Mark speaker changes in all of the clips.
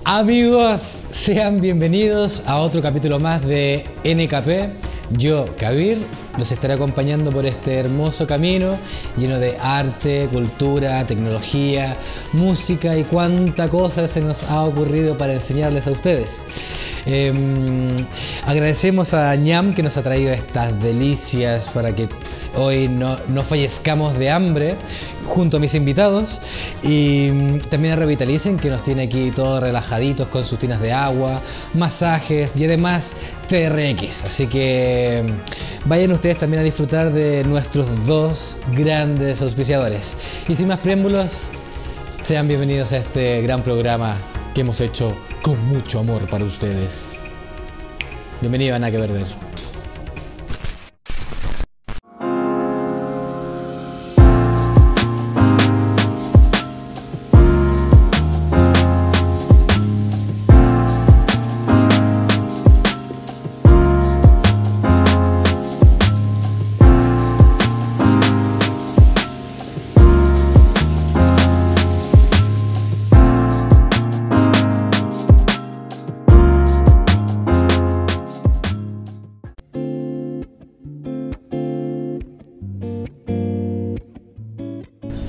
Speaker 1: Amigos, sean bienvenidos a otro capítulo más de NKP. Yo, Kabir, los estaré acompañando por este hermoso camino lleno de arte, cultura, tecnología, música y cuánta cosa se nos ha ocurrido para enseñarles a ustedes. Agradecemos a Ñam que nos ha traído estas delicias para que hoy no fallezcamos de hambre junto a mis invitados, y también a Revitalicen, que nos tiene aquí todos relajaditos con sus tinas de agua, masajes y además TRX. Así que vayan ustedes también a disfrutar de nuestros dos grandes auspiciadores. Y sin más preámbulos, sean bienvenidos a este gran programa que hemos hecho con mucho amor para ustedes. Bienvenido a Nada que Perder.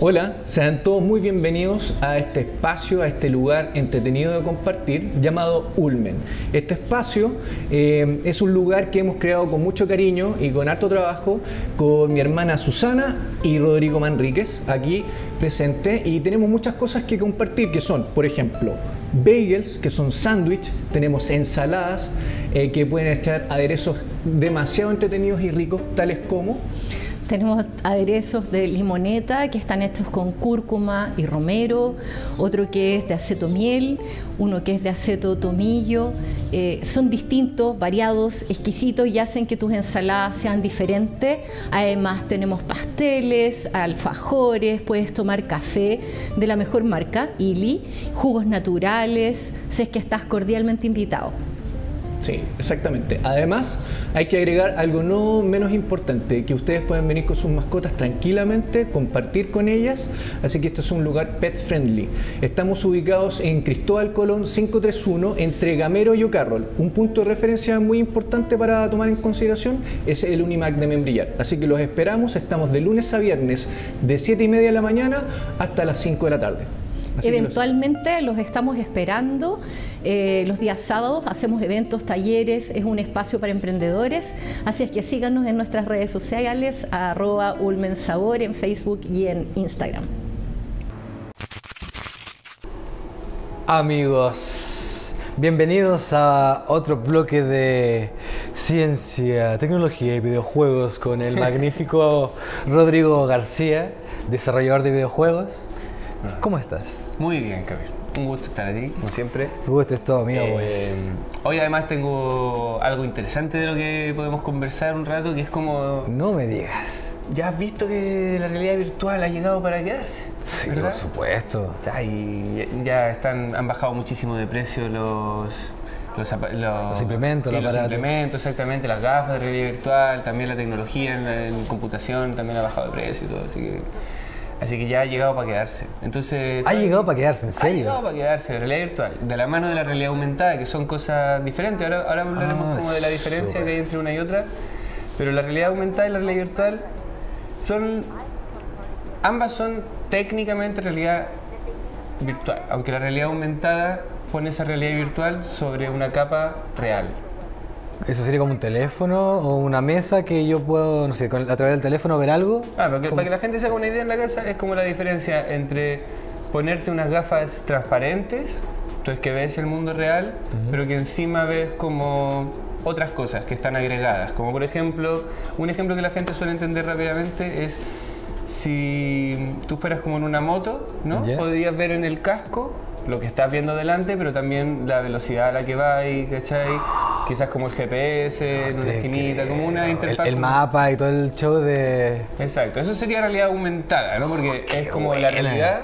Speaker 2: Hola, sean todos muy bienvenidos a este espacio, a este lugar entretenido de compartir llamado Ulmen. Este espacio es un lugar que hemos creado con mucho cariño y con harto trabajo con mi hermana Susana y Rodrigo Manríquez aquí presente, y tenemos muchas cosas que compartir, que son, por ejemplo, bagels, que son sándwich, tenemos ensaladas que pueden echar aderezos demasiado entretenidos y ricos, tales como...
Speaker 3: Tenemos aderezos de limoneta que están hechos con cúrcuma y romero, otro que es de acetomiel, uno que es de aceto tomillo. Son distintos, variados, exquisitos y hacen que tus ensaladas sean diferentes. Además tenemos pasteles, alfajores, puedes tomar café de la mejor marca, Illy, jugos naturales, si es que estás cordialmente invitado.
Speaker 2: Sí, exactamente. Además, hay que agregar algo no menos importante, que ustedes pueden venir con sus mascotas tranquilamente, compartir con ellas, así que esto es un lugar pet friendly. Estamos ubicados en Cristóbal Colón 531, entre Gamero y O'Carroll. Un punto de referencia muy importante para tomar en consideración es el Unimac de Membrillar. Así que los esperamos, estamos de lunes a viernes, de 7:30 de la mañana hasta las 5 de la tarde. Así
Speaker 3: eventualmente los estamos esperando. Los días sábados hacemos eventos, talleres, es un espacio para emprendedores, así es que síganos en nuestras redes sociales, @ulmensabor en Facebook y en Instagram.
Speaker 1: Amigos, bienvenidos a otro bloque de ciencia, tecnología y videojuegos con el magnífico Rodrigo García, desarrollador de videojuegos. ¿Cómo estás?
Speaker 4: Muy bien, Kabir. Un gusto estar aquí, como siempre.
Speaker 1: Un gusto es todo mío, pues.
Speaker 4: Hoy además tengo algo interesante de lo que podemos conversar un rato, que es como...
Speaker 1: No me digas.
Speaker 4: Ya has visto que la realidad virtual ha llegado para quedarse,
Speaker 1: Sí,
Speaker 4: ¿verdad?
Speaker 1: por supuesto.
Speaker 4: Ya han bajado muchísimo de precio los
Speaker 1: implementos,
Speaker 4: sí,
Speaker 1: el
Speaker 4: los
Speaker 1: aparato.
Speaker 4: implementos, exactamente, las gafas de realidad virtual, también la tecnología en computación también ha bajado de precio y todo, así que ya ha llegado para quedarse. Entonces,
Speaker 1: ¿Ha llegado para quedarse, en serio?
Speaker 4: Ha llegado para quedarse, la realidad virtual, de la mano de la realidad aumentada, que son cosas diferentes. Ahora hablaremos como de la diferencia que hay entre una y otra, pero la realidad aumentada y la realidad virtual ambas son técnicamente realidad virtual, aunque la realidad aumentada pone esa realidad virtual sobre una capa real.
Speaker 1: ¿Eso sería como un teléfono o una mesa que yo puedo, no sé, a través del teléfono ver algo?
Speaker 4: Para que la gente se haga una idea en la casa, es como la diferencia entre ponerte unas gafas transparentes, entonces que ves el mundo real, pero que encima ves como otras cosas que están agregadas. Como por ejemplo, un ejemplo que la gente suele entender rápidamente es si tú fueras como en una moto, ¿no?
Speaker 1: Yeah.
Speaker 4: Podrías ver en el casco lo que estás viendo delante, pero también la velocidad a la que va y, ¿cachai? Quizás como el GPS en una esquinita, como una interfaz.
Speaker 1: El mapa y todo el show de...
Speaker 4: Exacto, eso sería realidad aumentada, ¿no? Porque es como
Speaker 1: buena.
Speaker 4: la realidad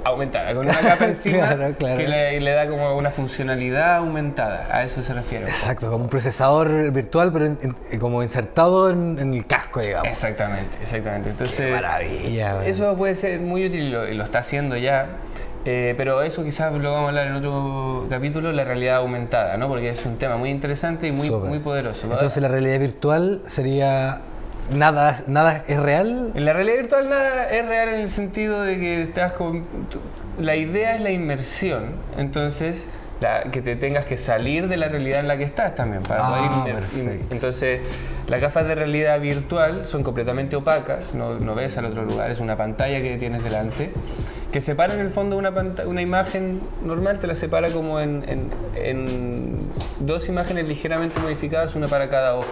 Speaker 4: aumentada, con una capa encima
Speaker 1: Claro.
Speaker 4: que le da como una funcionalidad aumentada, a eso se refiere.
Speaker 1: Exacto, como un procesador virtual, pero como insertado en el casco, digamos.
Speaker 4: Exactamente. Entonces,
Speaker 1: ¡Qué maravilla!
Speaker 4: Eso puede ser muy útil y lo está haciendo ya. Pero eso quizás lo vamos a hablar en otro capítulo, la realidad aumentada, ¿no? Porque es un tema muy interesante y muy poderoso.
Speaker 1: Entonces la realidad virtual sería... Nada es real.
Speaker 4: En la realidad virtual nada es real en el sentido de que estás con... La idea es la inmersión, entonces que te tengas que salir de la realidad en la que estás también para poder Entonces las gafas de realidad virtual son completamente opacas, no ves al otro lugar, es una pantalla que tienes delante que separa en el fondo una imagen normal, te la separa como en dos imágenes ligeramente modificadas, una para cada ojo,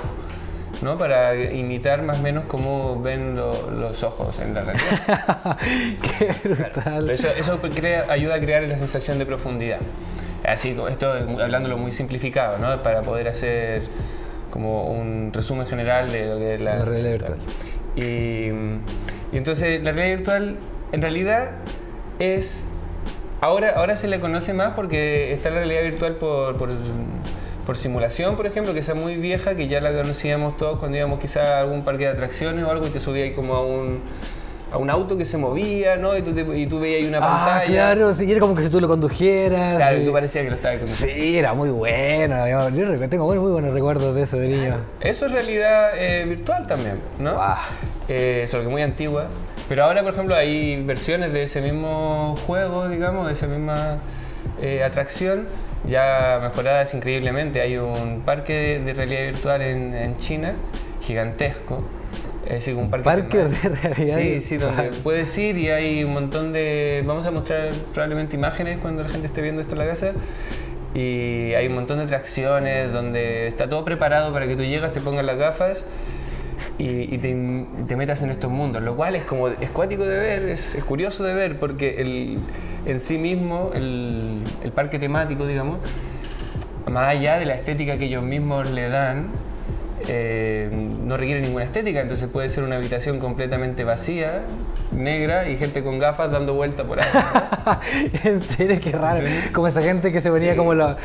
Speaker 4: ¿no? Para imitar más o menos cómo ven los ojos en la realidad.
Speaker 1: ¡Qué brutal!
Speaker 4: Claro. Eso ayuda a crear la sensación de profundidad. Así, esto hablándolo muy simplificado, ¿no? Para poder hacer como un resumen general de lo que es la
Speaker 1: realidad virtual.
Speaker 4: Y entonces la realidad virtual en realidad es... Ahora se le conoce más porque está la realidad virtual por simulación, por ejemplo, que sea muy vieja, que ya la conocíamos todos cuando íbamos quizá a algún parque de atracciones o algo y te subías ahí como a un auto que se movía, ¿no? Y tú veías ahí una pantalla.
Speaker 1: Claro, sí, era como que si tú lo condujeras.
Speaker 4: Claro,
Speaker 1: sí.
Speaker 4: y tú parecías que lo estabas conduciendo.
Speaker 1: Sí, era muy bueno. Yo tengo muy buenos recuerdos de eso de niño.
Speaker 4: Eso es realidad virtual también, ¿no? Solo que muy antigua. Pero ahora, por ejemplo, hay versiones de ese mismo juego, digamos, de esa misma atracción, ya mejoradas increíblemente. Hay un parque de realidad virtual en China, gigantesco. Es decir, un parque
Speaker 1: de realidad virtual.
Speaker 4: Sí, donde puedes ir y hay un montón de... Vamos a mostrar probablemente imágenes cuando la gente esté viendo esto en la casa. Y hay un montón de atracciones donde está todo preparado para que tú llegas, te pongas las gafas y te metas en estos mundos, lo cual es cuático de ver, es curioso de ver, porque en sí mismo el parque temático, digamos, más allá de la estética que ellos mismos le dan, no requiere ninguna estética, entonces puede ser una habitación completamente vacía, negra, y gente con gafas dando vuelta por ahí.
Speaker 1: En serio, qué raro. Como esa gente que se venía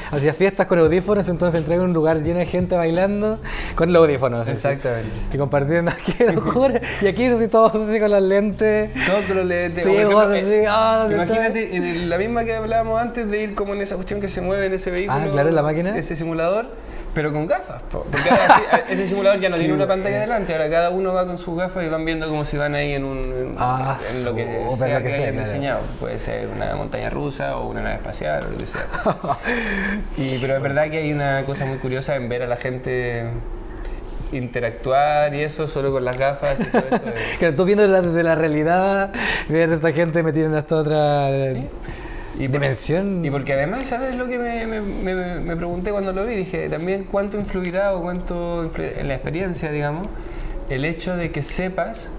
Speaker 1: hacía fiestas con audífonos, entonces entraba en un lugar lleno de gente bailando con los audífonos.
Speaker 4: Exactamente.
Speaker 1: Y compartiendo, qué locura. Y aquí todos así con los lentes.
Speaker 4: Todos con los lentes.
Speaker 1: Sí,
Speaker 4: imagínate, en la misma que hablábamos antes de ir como en esa cuestión que se mueve en ese vehículo.
Speaker 1: Claro, en la máquina.
Speaker 4: Ese simulador, pero con gafas. Porque ese simulador ya no tiene una pantalla delante, ahora cada uno va con sus gafas y van viendo como si van ahí en lo que sea que hayan diseñado. Puede ser una montaña rusa o una nave espacial o lo que sea. Pero es verdad que hay una cosa muy curiosa en ver a la gente interactuar y eso solo con las gafas y todo eso.
Speaker 1: Claro, tú viendo desde la realidad, ver a esta gente metida en esta otra dimensión.
Speaker 4: Y porque además, ¿sabes lo que me pregunté cuando lo vi? Dije, también cuánto influirá en la experiencia, digamos, el hecho de que sepas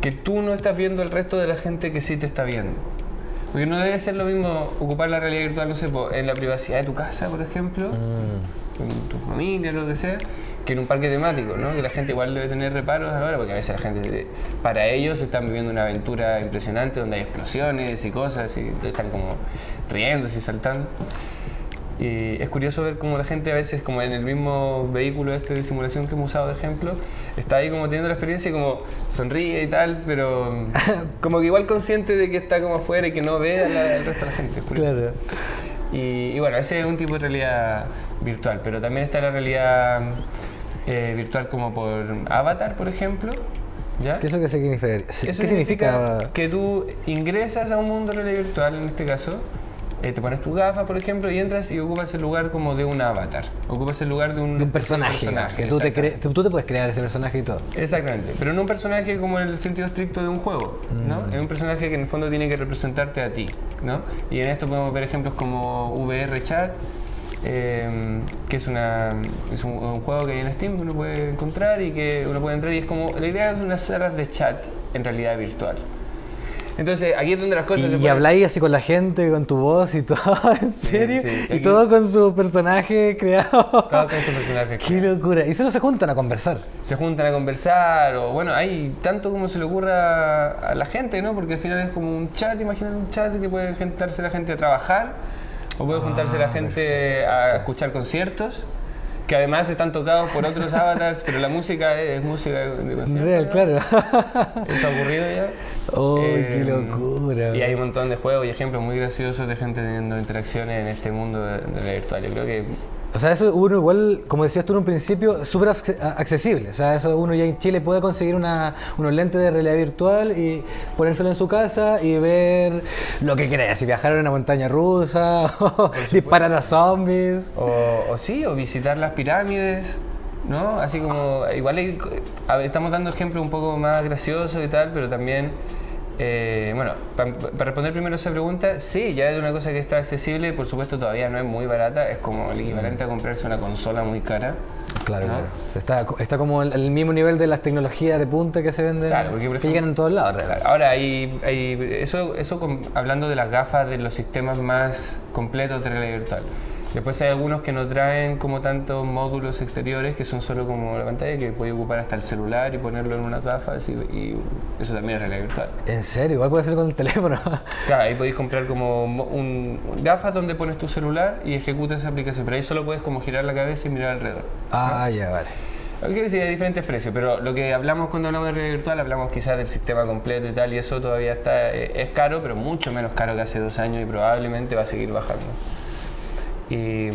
Speaker 4: que tú no estás viendo el resto de la gente que sí te está viendo. Porque no debe ser lo mismo ocupar la realidad virtual, no sé, en la privacidad de tu casa, por ejemplo, con tu familia, lo que sea, que en un parque temático, ¿no? Que la gente igual debe tener reparos ahora, porque a veces la gente, para ellos, están viviendo una aventura impresionante donde hay explosiones y cosas, y están como riéndose y saltando. Y es curioso ver cómo la gente a veces, como en el mismo vehículo de simulación que hemos usado de ejemplo, está ahí como teniendo la experiencia y como sonríe y tal, pero como que igual consciente de que está como afuera y que no ve al resto de la gente. Es curioso.
Speaker 1: Claro.
Speaker 4: Y bueno, ese es un tipo de realidad virtual, pero también está la realidad virtual como por avatar, por ejemplo. ¿Ya?
Speaker 1: ¿Qué es lo que significa?
Speaker 4: ¿Qué significa? Que tú ingresas a un mundo de realidad virtual, en este caso, te pones tus gafas, por ejemplo, y entras y ocupas el lugar como de un avatar. Ocupas el lugar de un
Speaker 1: personaje. Que tú te puedes crear ese personaje y todo.
Speaker 4: Exactamente, pero no un personaje como en el sentido estricto de un juego, ¿no? Es un personaje que en el fondo tiene que representarte a ti, ¿no? Y en esto podemos ver ejemplos como VR Chat, que es un juego que hay en Steam que uno puede encontrar y que uno puede entrar y es como, la idea es unas salas de chat en realidad virtual. Entonces, aquí es donde las cosas se ponen...
Speaker 1: Y habláis así con la gente, con tu voz y todo, ¿en serio?
Speaker 4: Sí.
Speaker 1: Y todo con su personaje creado.
Speaker 4: Todo con su personaje
Speaker 1: ¡Qué locura! Y solo se juntan a conversar.
Speaker 4: Se juntan a conversar, o bueno, hay tanto como se le ocurra a la gente, ¿no? Porque al final es como un chat, imagínate un chat que puede juntarse la gente a trabajar, o puede juntarse la gente a escuchar conciertos, que además están tocados por otros avatars, pero la música es música de concierto.
Speaker 1: Real,
Speaker 4: ¿no?
Speaker 1: claro.
Speaker 4: Es aburrido ya.
Speaker 1: ¡Oh, qué locura!
Speaker 4: Y hay un montón de juegos y ejemplos muy graciosos de gente teniendo interacciones en este mundo de la virtual. Yo creo que...
Speaker 1: O sea, eso uno igual, como decías tú en un principio, súper accesible. O sea, eso uno ya en Chile puede conseguir unos lentes de realidad virtual y ponérselo en su casa y ver lo que quiera. Si viajar en una montaña rusa, o disparar a zombies.
Speaker 4: O sí, o visitar las pirámides, ¿no? Así como, igual estamos dando ejemplos un poco más graciosos y tal, pero también, bueno, para responder primero a esa pregunta, sí, ya es una cosa que está accesible, por supuesto todavía no es muy barata, es como el equivalente a comprarse una consola muy cara.
Speaker 1: Claro,
Speaker 4: ¿no?
Speaker 1: claro. O sea, está como el mismo nivel de las tecnologías de punta que se venden,
Speaker 4: claro, porque, por ejemplo,
Speaker 1: que llegan en todos lados.
Speaker 4: Claro, ahora, hablando de las gafas de los sistemas más completos de realidad virtual. Después hay algunos que no traen como tantos módulos exteriores, que son solo como la pantalla, que puedes ocupar hasta el celular y ponerlo en unas gafas, y eso también es realidad virtual.
Speaker 1: ¿En serio? Igual puede ser con el teléfono.
Speaker 4: Claro, ahí podéis comprar como gafas donde pones tu celular y ejecutas esa aplicación, pero ahí solo puedes como girar la cabeza y mirar alrededor.
Speaker 1: Ah, ya, vale.
Speaker 4: Lo que quiere decir, hay diferentes precios, pero lo que hablamos cuando hablamos de realidad virtual, hablamos quizás del sistema completo y tal, y eso todavía es caro, pero mucho menos caro que hace 2 años y probablemente va a seguir bajando. Y...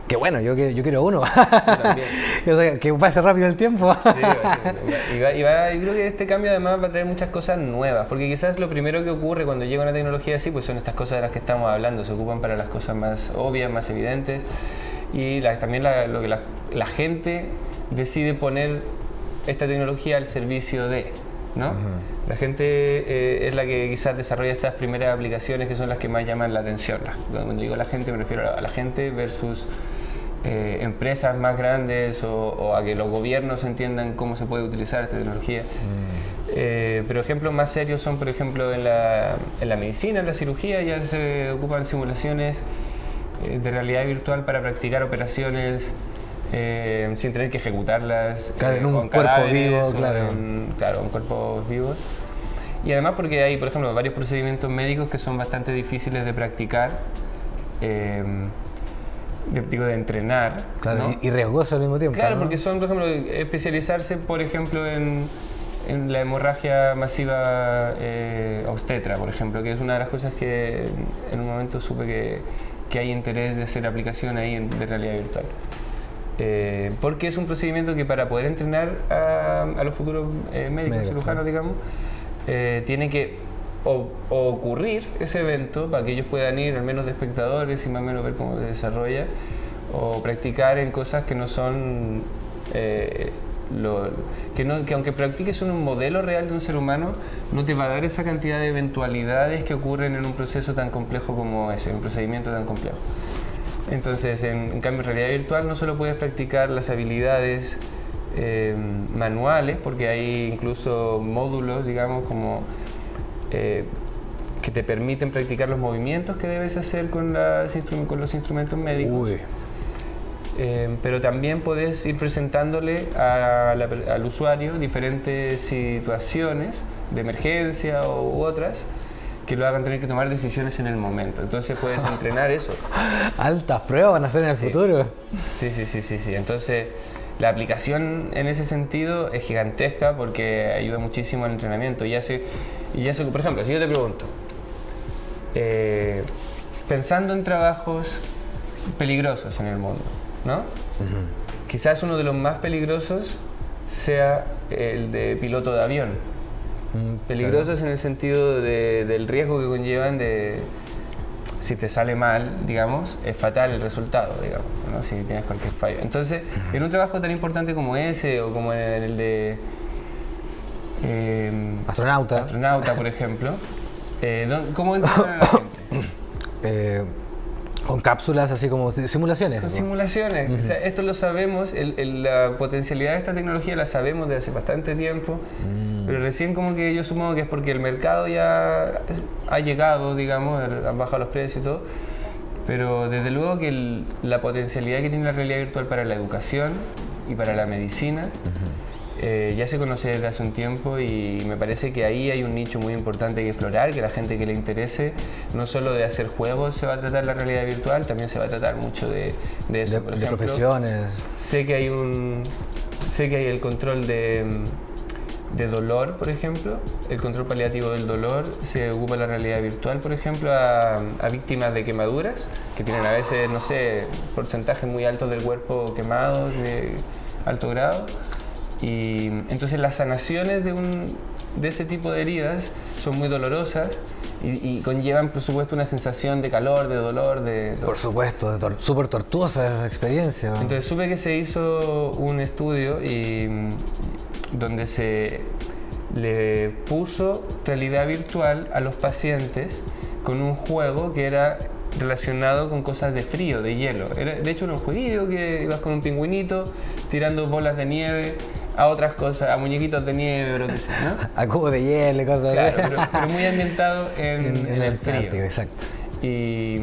Speaker 1: Qué bueno, yo quiero uno.
Speaker 4: Yo también.
Speaker 1: O sea, que pase rápido el tiempo.
Speaker 4: Sí, y creo que este cambio además va a traer muchas cosas nuevas, porque quizás lo primero que ocurre cuando llega una tecnología así, pues son estas cosas de las que estamos hablando, se ocupan para las cosas más obvias, más evidentes, y también lo que la gente decide poner esta tecnología al servicio de, ¿no? La gente es la que quizás desarrolla estas primeras aplicaciones que son las que más llaman la atención. Cuando digo la gente me refiero a la gente versus empresas más grandes o a que los gobiernos entiendan cómo se puede utilizar esta tecnología. Pero ejemplos más serios son, por ejemplo, en la medicina, en la cirugía, ya se ocupan simulaciones de realidad virtual para practicar operaciones sin tener que ejecutarlas.
Speaker 1: Claro, en un cuerpo vivo, claro.
Speaker 4: Claro, en cuerpos vivos. Y además porque hay, por ejemplo, varios procedimientos médicos que son bastante difíciles de practicar, de entrenar.
Speaker 1: Claro,
Speaker 4: ¿no?
Speaker 1: y riesgoso al mismo tiempo.
Speaker 4: Claro,
Speaker 1: ¿no?
Speaker 4: porque son, por ejemplo, especializarse, por ejemplo, en la hemorragia masiva obstetra, por ejemplo, que es una de las cosas que en un momento supe que hay interés de hacer aplicación ahí de realidad virtual. Porque es un procedimiento que para poder entrenar a los futuros médicos cirujanos, digamos, tiene que ocurrir ese evento para que ellos puedan ir al menos de espectadores y más o menos ver cómo se desarrolla, o practicar en cosas que no son que aunque practiques en un modelo real de un ser humano, no te va a dar esa cantidad de eventualidades que ocurren en un proceso tan complejo como ese, un procedimiento tan complejo. Entonces, en cambio, en realidad virtual no solo puedes practicar las habilidades manuales, porque hay incluso módulos, digamos, como que te permiten practicar los movimientos que debes hacer con los instrumentos médicos. Pero también puedes ir presentándole al usuario diferentes situaciones de emergencia u otras que lo hagan tener que tomar decisiones en el momento. Entonces puedes entrenar eso.
Speaker 1: Altas pruebas van a hacer en el futuro.
Speaker 4: Sí. Entonces la aplicación en ese sentido es gigantesca porque ayuda muchísimo al entrenamiento. Por ejemplo, si yo te pregunto, pensando en trabajos peligrosos en el mundo, ¿no? Quizás uno de los más peligrosos sea el de piloto de avión. Peligrosos claro. En el sentido del riesgo que conllevan de si te sale mal, digamos, es fatal el resultado, digamos, ¿no? Si tienes cualquier fallo. Entonces, en un trabajo tan importante como ese o como en el de astronauta, por ejemplo, ¿cómo entrenan a la gente?
Speaker 1: Con cápsulas, así como simulaciones.
Speaker 4: Con simulaciones. O sea, esto lo sabemos, la potencialidad de esta tecnología la sabemos desde hace bastante tiempo, pero recién como que yo supongo que es porque el mercado ya ha llegado, digamos, han bajado los precios y todo, pero desde luego que la potencialidad que tiene la realidad virtual para la educación y para la medicina ya se conoce desde hace un tiempo y me parece que ahí hay un nicho muy importante que explorar, que la gente que le interese, no solo de hacer juegos se va a tratar la realidad virtual, también se va a tratar mucho de eso. Por ejemplo,
Speaker 1: profesiones.
Speaker 4: Sé que hay el control de de dolor, por ejemplo, el control paliativo del dolor, se ocupa la realidad virtual, por ejemplo, a víctimas de quemaduras, que tienen a veces, no sé, porcentajes muy altos del cuerpo quemados de alto grado. Y entonces las sanaciones de ese tipo de heridas son muy dolorosas y conllevan, por supuesto, una sensación de calor, de dolor,
Speaker 1: Por supuesto, súper tortuosa esa experiencia.
Speaker 4: Entonces supe que se hizo un estudio donde se le puso realidad virtual a los pacientes con un juego que era relacionado con cosas de frío, de hielo. De hecho, era un jueguillo que ibas con un pingüinito tirando bolas de nieve a otras cosas, a muñequitos de nieve o lo que sea, ¿no?
Speaker 1: A cubos de hielo y cosas
Speaker 4: Claro,
Speaker 1: así.
Speaker 4: pero muy ambientado en el frío.
Speaker 1: Ártico, exacto.
Speaker 4: Y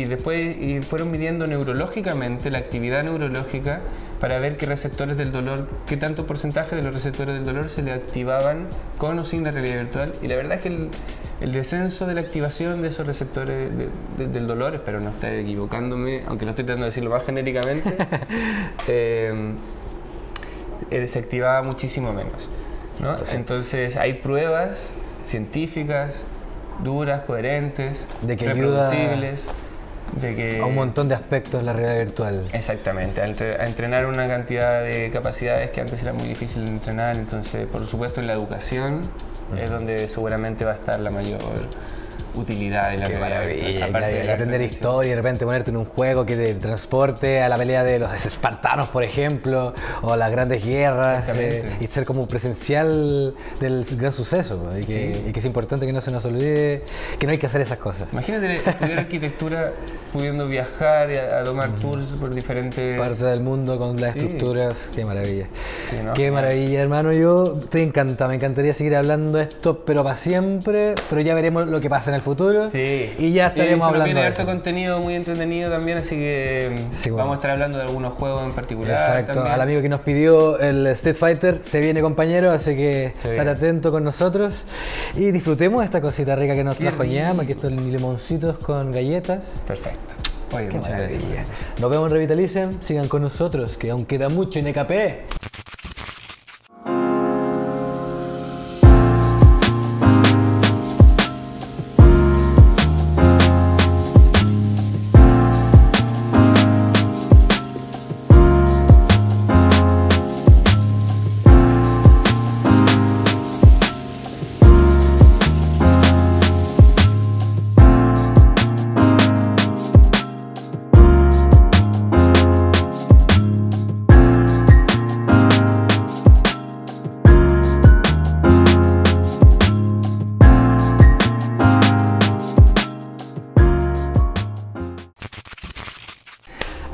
Speaker 4: después fueron midiendo neurológicamente la actividad neurológica para ver qué receptores del dolor, qué tanto porcentaje de los receptores del dolor se le activaban con o sin la realidad virtual. Y la verdad es que el descenso de la activación de esos receptores del dolor, espero no estar equivocándome, aunque lo estoy tratando de decirlo más genéricamente, se activaba muchísimo menos, ¿no? Entonces hay pruebas científicas duras, coherentes,
Speaker 1: de que ayuda
Speaker 4: reproducibles, de que
Speaker 1: a un montón de aspectos de la realidad virtual.
Speaker 4: Exactamente, a entrenar una cantidad de capacidades que antes era muy difícil de entrenar. Entonces, por supuesto, en la educación es donde seguramente va a estar la mayor utilidad de la realidad virtual. Aparte de
Speaker 1: aprender historia y de repente ponerte en un juego que te transporte a la pelea de los espartanos, por ejemplo, o a las grandes guerras, y ser como presencial del gran suceso, y que es importante que no se nos olvide que no hay que hacer esas cosas.
Speaker 4: Imagínate estudiar arquitectura pudiendo viajar y a tomar tours por diferentes
Speaker 1: partes del mundo con las estructuras. Qué maravilla.
Speaker 4: Sí, ¿no?
Speaker 1: Qué maravilla, hermano. Yo estoy encantado, me encantaría seguir hablando de esto, pero para siempre, pero ya veremos lo que pasa en el futuro.
Speaker 4: Sí.
Speaker 1: Y ya estaremos hablando
Speaker 4: viene
Speaker 1: de
Speaker 4: harto
Speaker 1: eso.
Speaker 4: contenido muy entretenido también, así que vamos a estar hablando de algunos juegos en particular.
Speaker 1: Exacto,
Speaker 4: también.
Speaker 1: al amigo que nos pidió el Street Fighter se viene, compañero, así que estar atento con nosotros y disfrutemos de esta cosita rica que nos trajo Ñam, aquí estos limoncitos con galletas.
Speaker 4: Perfecto. Oye,
Speaker 1: Qué
Speaker 4: muchas gracias.
Speaker 1: maravilla. Nos vemos en Revitalicen, sigan con nosotros, que aún queda mucho en EKP.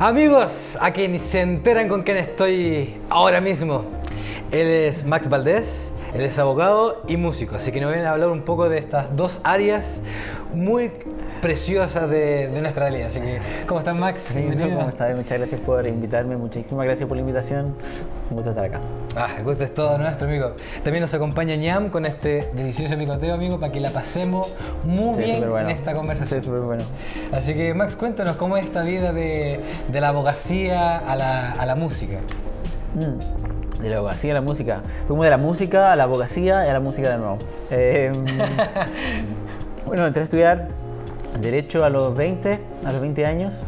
Speaker 1: Amigos, a quienes se enteran con quién estoy ahora mismo, él es Max Valdés, él es abogado y músico, así que nos vienen a hablar un poco de estas dos áreas muy preciosas de nuestra realidad. Así que, ¿cómo estás, Max?
Speaker 5: Bienvenido. ¿Cómo estás? Muchas gracias por invitarme, muchísimas gracias por la invitación, un gusto estar acá.
Speaker 1: El gusto es todo nuestro, amigo. También nos acompaña Ñam con este delicioso picoteo, amigo, para que la pasemos muy bien en esta conversación.
Speaker 5: Sí, súper bueno.
Speaker 1: Así que, Max, cuéntanos cómo es esta vida de la abogacía a la música.
Speaker 5: De la abogacía a la música. Fuimos de la música a la abogacía y a la música de nuevo. Bueno, entré a estudiar Derecho a los 20 años.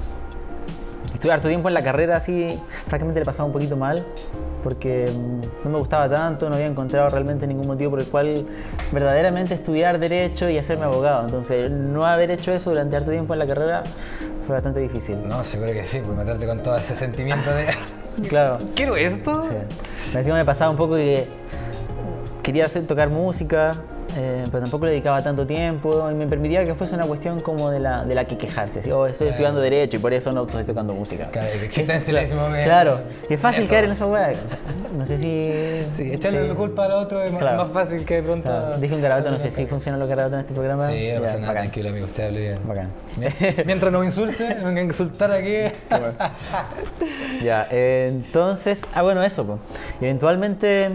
Speaker 5: Estuve harto tiempo en la carrera, así, francamente le pasaba un poquito mal, porque no me gustaba tanto, no había encontrado realmente ningún motivo por el cual verdaderamente estudiar Derecho y hacerme abogado. Entonces, no haber hecho eso durante harto tiempo en la carrera fue bastante difícil.
Speaker 1: No, seguro que sí, pues meterte con todo ese sentimiento de...
Speaker 5: Claro.
Speaker 1: ¿Quiero esto?
Speaker 5: Sí. Encima me pasaba un poco que quería tocar música, pero tampoco le dedicaba tanto tiempo y me permitía que fuese una cuestión como de la que quejarse. Así, estoy estudiando Derecho y por eso no estoy tocando música.
Speaker 1: Claro, que existe en silencio.
Speaker 5: Claro, y es fácil caer en esa hueá. O sea, no sé si...
Speaker 1: Sí, echarle la culpa al otro es más fácil que de pronto...
Speaker 5: Claro. Dije un garabato, no sé si funcionan los garabatos en este programa.
Speaker 1: Sí, no pasa nada, tranquilo, amigo, usted hable bien.
Speaker 5: Bacán.
Speaker 1: Mientras no me insulte, no venga a insultar aquí.
Speaker 5: Ya, entonces... bueno, eso, pues. Eventualmente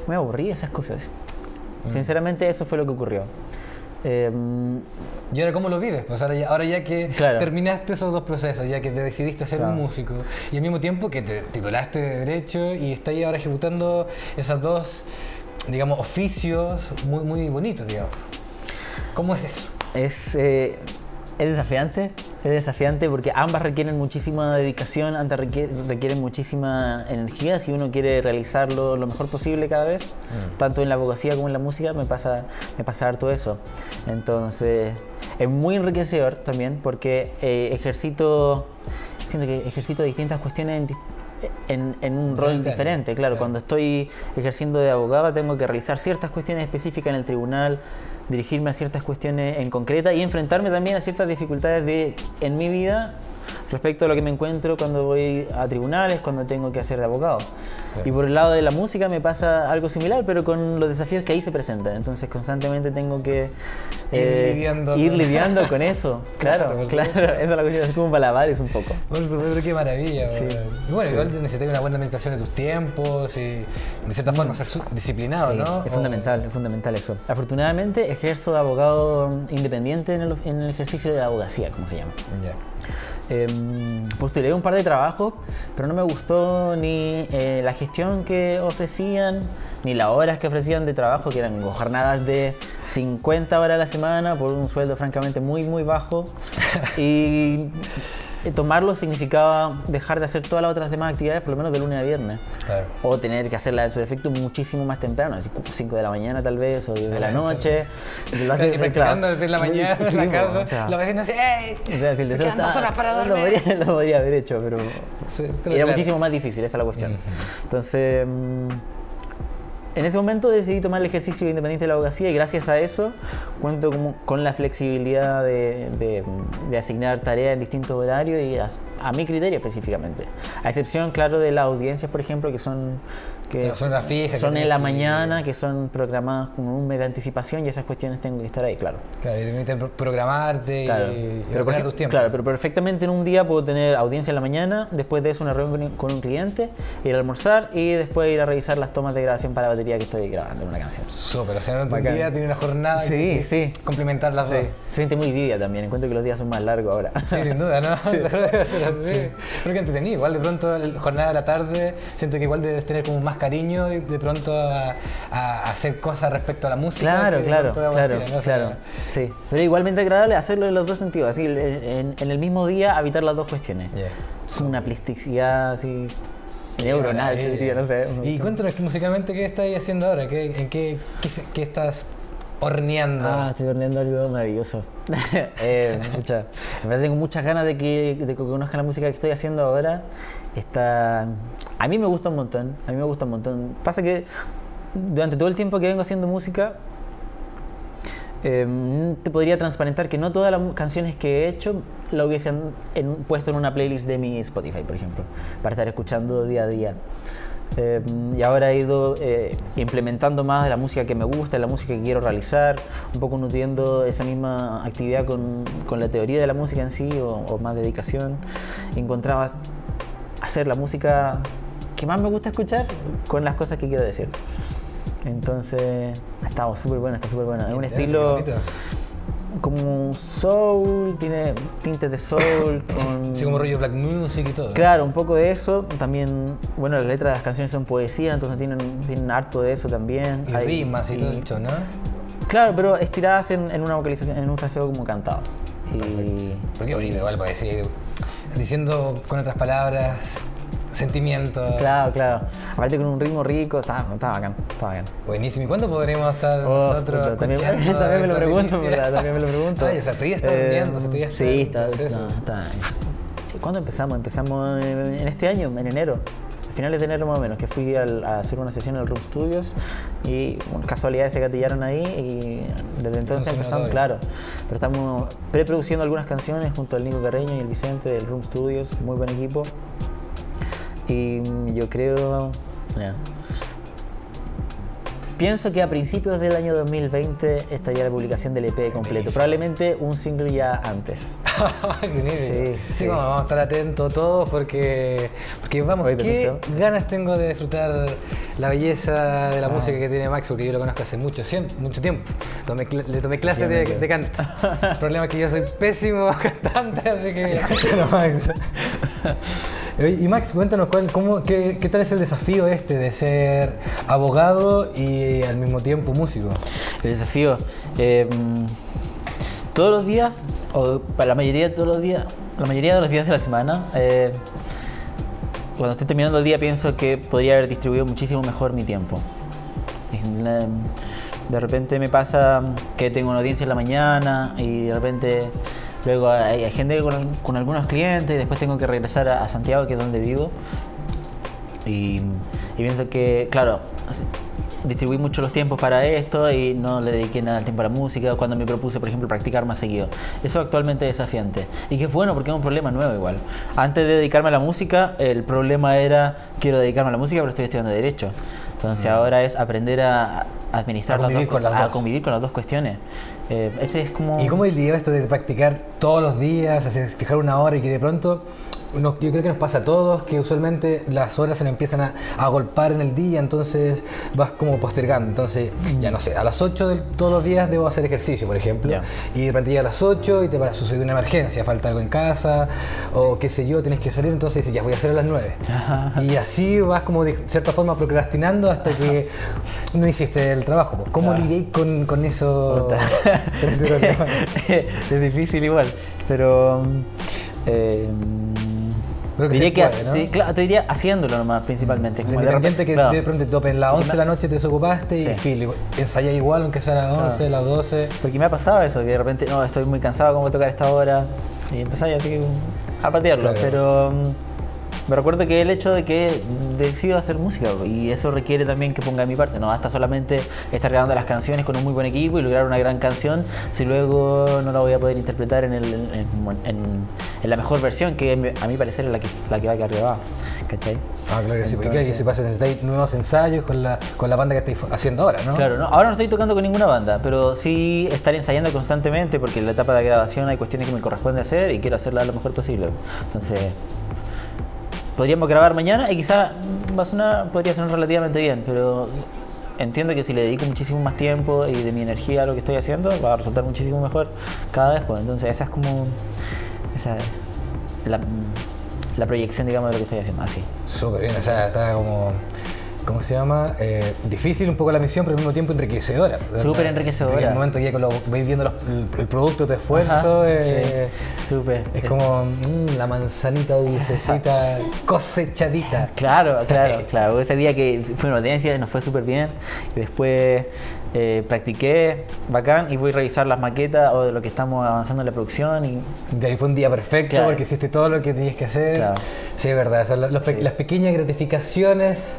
Speaker 5: me aburrí de esas cosas. Sinceramente, eso fue lo que ocurrió.
Speaker 1: ¿Y ahora cómo lo vives? Pues ahora ya que terminaste esos dos procesos, ya que te decidiste ser un músico y al mismo tiempo que te titulaste de Derecho y estás ahí ahora ejecutando esas dos digamos, oficios muy bonitos, digamos. ¿Cómo es eso?
Speaker 5: Es desafiante porque ambas requieren muchísima dedicación, ambas requieren muchísima energía si uno quiere realizarlo lo mejor posible cada vez, tanto en la abogacía como en la música me pasa harto eso. Entonces es muy enriquecedor también porque siento que ejercito distintas cuestiones en un rol diferente. Claro, cuando estoy ejerciendo de abogada tengo que realizar ciertas cuestiones específicas en el tribunal, dirigirme a ciertas cuestiones en concreta y enfrentarme también a ciertas dificultades en mi vida respecto a lo que me encuentro cuando voy a tribunales, cuando tengo que hacer de abogado. Y por el lado de la música me pasa algo similar, pero con los desafíos que ahí se presentan. Entonces constantemente tengo que ir lidiando con eso. Claro, esa es la cuestión, es como malabares un poco.
Speaker 1: Por supuesto, qué maravilla. Sí. Y bueno, igual necesitas una buena administración de tus tiempos y de cierta forma ser disciplinado,
Speaker 5: sí,
Speaker 1: ¿no?
Speaker 5: Es fundamental eso. Afortunadamente ejerzo de abogado independiente en el ejercicio de la abogacía, como se llama.
Speaker 1: Yeah.
Speaker 5: Postulé un par de trabajos, pero no me gustó ni la gestión que ofrecían, ni las horas que ofrecían de trabajo, que eran jornadas de 50 horas a la semana por un sueldo francamente muy bajo. Y tomarlo significaba dejar de hacer todas las otras demás actividades, por lo menos de lunes a viernes. Claro. O tener que hacerla en su defecto muchísimo más temprano, así 5 de la mañana tal vez, o 10 de la noche.
Speaker 1: Y practicando desde la mañana en la casa, o sea, los vecinos dicen, ¡ey!
Speaker 5: O sea, si el deseo
Speaker 1: quedan 2 horas para dormir.
Speaker 5: Lo podría haber hecho, pero era muchísimo más difícil, esa es la cuestión. Entonces, en ese momento decidí tomar el ejercicio independiente de la abogacía y gracias a eso cuento con la flexibilidad de asignar tareas en distintos horarios y a mi criterio específicamente. A excepción, claro, de las audiencias, por ejemplo, que son
Speaker 1: las fijas,
Speaker 5: son en la mañana, que son programadas con un mes de anticipación y esas cuestiones tengo que estar ahí, claro.
Speaker 1: Claro, y te permiten programarte y
Speaker 5: poner
Speaker 1: tus tiempos.
Speaker 5: Claro, pero perfectamente en un día puedo tener audiencia en la mañana, después de eso una reunión con un cliente, ir a almorzar y después ir a revisar las tomas de grabación para la batería que estoy grabando en una canción.
Speaker 1: Súper, o sea, en un día tiene una jornada
Speaker 5: sí.
Speaker 1: complementar las dos.
Speaker 5: Se siente muy vivia también, encuentro que los días son más largos ahora.
Speaker 1: Sí, sin duda, ¿no? Sí. Pero que entretenido, igual de pronto la jornada de la tarde, siento que igual debes tener como más cariño de pronto a hacer cosas respecto a la música.
Speaker 5: Claro, sí. Pero igualmente agradable hacerlo en los dos sentidos, así en el mismo día habitar las dos cuestiones. Yeah. Es una plasticidad así neuronal, no sé.
Speaker 1: Y cuéntanos musicalmente qué estás haciendo ahora, qué estás horneando.
Speaker 5: Estoy horneando algo maravilloso. En verdad tengo muchas ganas de que conozcan la música que estoy haciendo ahora. A mí me gusta un montón. Pasa que durante todo el tiempo que vengo haciendo música, te podría transparentar que no todas las canciones que he hecho la hubiesen puesto en una playlist de mi Spotify, por ejemplo, para estar escuchando día a día. Y ahora he ido implementando más de la música que me gusta, la música que quiero realizar, un poco nutriendo esa misma actividad con la teoría de la música en sí o más dedicación. Encontraba hacer la música que más me gusta escuchar con las cosas que quiero decir. Entonces, está súper bueno. Es un estilo como soul, tiene tintes de soul.
Speaker 1: Sí, como rollo black music y todo.
Speaker 5: Claro, un poco de eso. También, bueno, las letras de las canciones son poesía, entonces tienen harto de eso también.
Speaker 1: Y rimas y todo el show, ¿no?
Speaker 5: Claro, pero estiradas en una vocalización, en un fraseo como cantado.
Speaker 1: Porque bonito, igual poesía. Diciendo con otras palabras, sentimientos.
Speaker 5: Claro. Aparte con un ritmo rico, está bacán.
Speaker 1: Buenísimo. ¿Y cuándo podremos estar nosotros?
Speaker 5: También me lo pregunto,
Speaker 1: Ay, o sea, tú ya estás uniendo,
Speaker 5: Sí, está. ¿Cuándo empezamos? Empezamos en este año, en enero. A finales de enero más o menos, que fui a hacer una sesión en el Room Studios y casualidades se gatillaron ahí y desde entonces empezamos, claro. Pero estamos preproduciendo algunas canciones junto al Nico Carreño y el Vicente del Room Studios, muy buen equipo. Y yo creo... Pienso que a principios del año 2020 estaría la publicación del EP completo, probablemente un single ya antes.
Speaker 1: Sí, vamos a estar atentos todos porque vamos, qué ganas tengo de disfrutar la belleza de la música que tiene Max, porque yo lo conozco hace mucho tiempo. Le tomé clases de canto. El problema es que yo soy pésimo cantante, así que... Max. Y Max, cuéntanos, ¿qué tal es el desafío de ser abogado y al mismo tiempo músico?
Speaker 5: El desafío, todos los días, o para la mayoría de los días de la semana, cuando estoy terminando el día pienso que podría haber distribuido muchísimo mejor mi tiempo. De repente me pasa que tengo una audiencia en la mañana y de repente luego hay gente con algunos clientes y después tengo que regresar a Santiago, que es donde vivo. Y pienso que, claro, distribuí mucho los tiempos para esto y no le dediqué nada de tiempo a la música cuando me propuse, por ejemplo, practicar más seguido. Eso actualmente es desafiante. Y que es bueno porque es un problema nuevo igual. Antes de dedicarme a la música, el problema era, quiero dedicarme a la música pero estoy estudiando Derecho. Entonces ahora es aprender a administrar a convivir con las dos cuestiones. Ese es como...
Speaker 1: ¿Y cómo lidió esto de practicar todos los días, fijar una hora y que de pronto... yo creo que nos pasa a todos que usualmente las horas se nos empiezan a agolpar en el día, entonces vas como postergando. Entonces, ya no sé, a las 8 de todos los días debo hacer ejercicio, por ejemplo, y de repente llega a las 8 y te va a suceder una emergencia, falta algo en casa, o qué sé yo, tienes que salir, entonces dices, ya voy a hacer a las 9. Y así vas como de cierta forma procrastinando hasta que no hiciste el trabajo. ¿Cómo lidié con eso? Con ese problema?
Speaker 5: Es difícil igual, pero... diría que puede, ¿no? Claro, te diría haciéndolo nomás, principalmente.
Speaker 1: Como independiente que de pronto te topen las 11 de la noche, te desocupaste y filo, ensayás igual, aunque sea a las 11, a las 12.
Speaker 5: Porque me ha pasado eso, que de repente, no, estoy muy cansado, ¿cómo voy a tocar a esta hora? Y empecé a patearlo, pero... Me recuerdo que el hecho de que decido hacer música y eso requiere también que ponga de mi parte, no basta solamente estar grabando las canciones con un muy buen equipo y lograr una gran canción si luego no la voy a poder interpretar en la mejor versión, que a mi parecer es la que va a quedar grabada, ¿cachai?
Speaker 1: Ah, claro que sí, porque claro que si necesitáis nuevos ensayos con la banda que estáis haciendo ahora, ¿no?
Speaker 5: Claro, no, ahora no estoy tocando con ninguna banda, pero sí estar ensayando constantemente porque en la etapa de grabación hay cuestiones que me corresponde hacer y quiero hacerla lo mejor posible. Entonces... podríamos grabar mañana y quizá podría sonar relativamente bien, pero entiendo que si le dedico muchísimo más tiempo y de mi energía a lo que estoy haciendo, va a resultar muchísimo mejor cada vez. Pues. Entonces esa es como la proyección, digamos, de lo que estoy haciendo. Así.
Speaker 1: Súper bien, o sea, está como... ¿Cómo se llama? Difícil un poco la misión, pero al mismo tiempo enriquecedora.
Speaker 5: Súper enriquecedora.
Speaker 1: En el momento que vais viendo el producto de tu esfuerzo,
Speaker 5: súper.
Speaker 1: Es como la manzanita dulcecita cosechadita.
Speaker 5: Claro. Ese día que fue una audiencia nos fue súper bien y después practiqué, bacán, y voy a revisar las maquetas o de lo que estamos avanzando en la producción. Y
Speaker 1: ahí fue un día perfecto porque hiciste todo lo que tenías que hacer. Claro. Sí, es verdad, son las pequeñas gratificaciones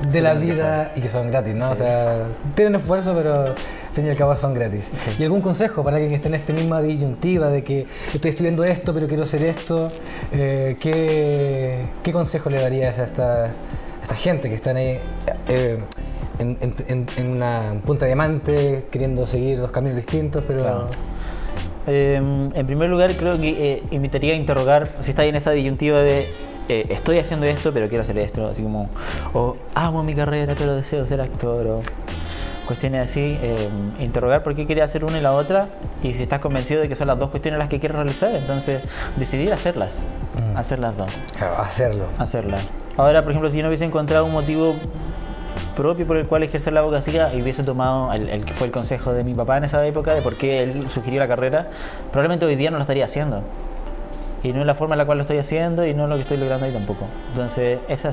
Speaker 1: de la vida y que son gratis, ¿no? Sí. O sea, tienen esfuerzo, pero al fin y al cabo son gratis. Sí. ¿Y algún consejo para alguien que esté en esta misma disyuntiva de que estoy estudiando esto, pero quiero hacer esto? ¿Qué consejo le darías a esta gente que están ahí en una punta de diamante, queriendo seguir dos caminos distintos, pero...
Speaker 5: Claro. En primer lugar, creo que invitaría a interrogar si está ahí en esa disyuntiva de estoy haciendo esto, pero quiero hacer esto, así como, o amo mi carrera, pero deseo ser actor, o cuestiones así. Interrogar por qué quería hacer una y la otra, y si estás convencido de que son las dos cuestiones las que quieres realizar, entonces decidir hacerlas, hacer las dos.
Speaker 1: Claro,
Speaker 5: hacerlas. Ahora, por ejemplo, si yo no hubiese encontrado un motivo propio por el cual ejercer la abogacía y hubiese tomado el que fue el consejo de mi papá en esa época de por qué él sugirió la carrera, probablemente hoy día no lo estaría haciendo. Y no es la forma en la cual lo estoy haciendo y no es lo que estoy logrando ahí tampoco. Entonces, esa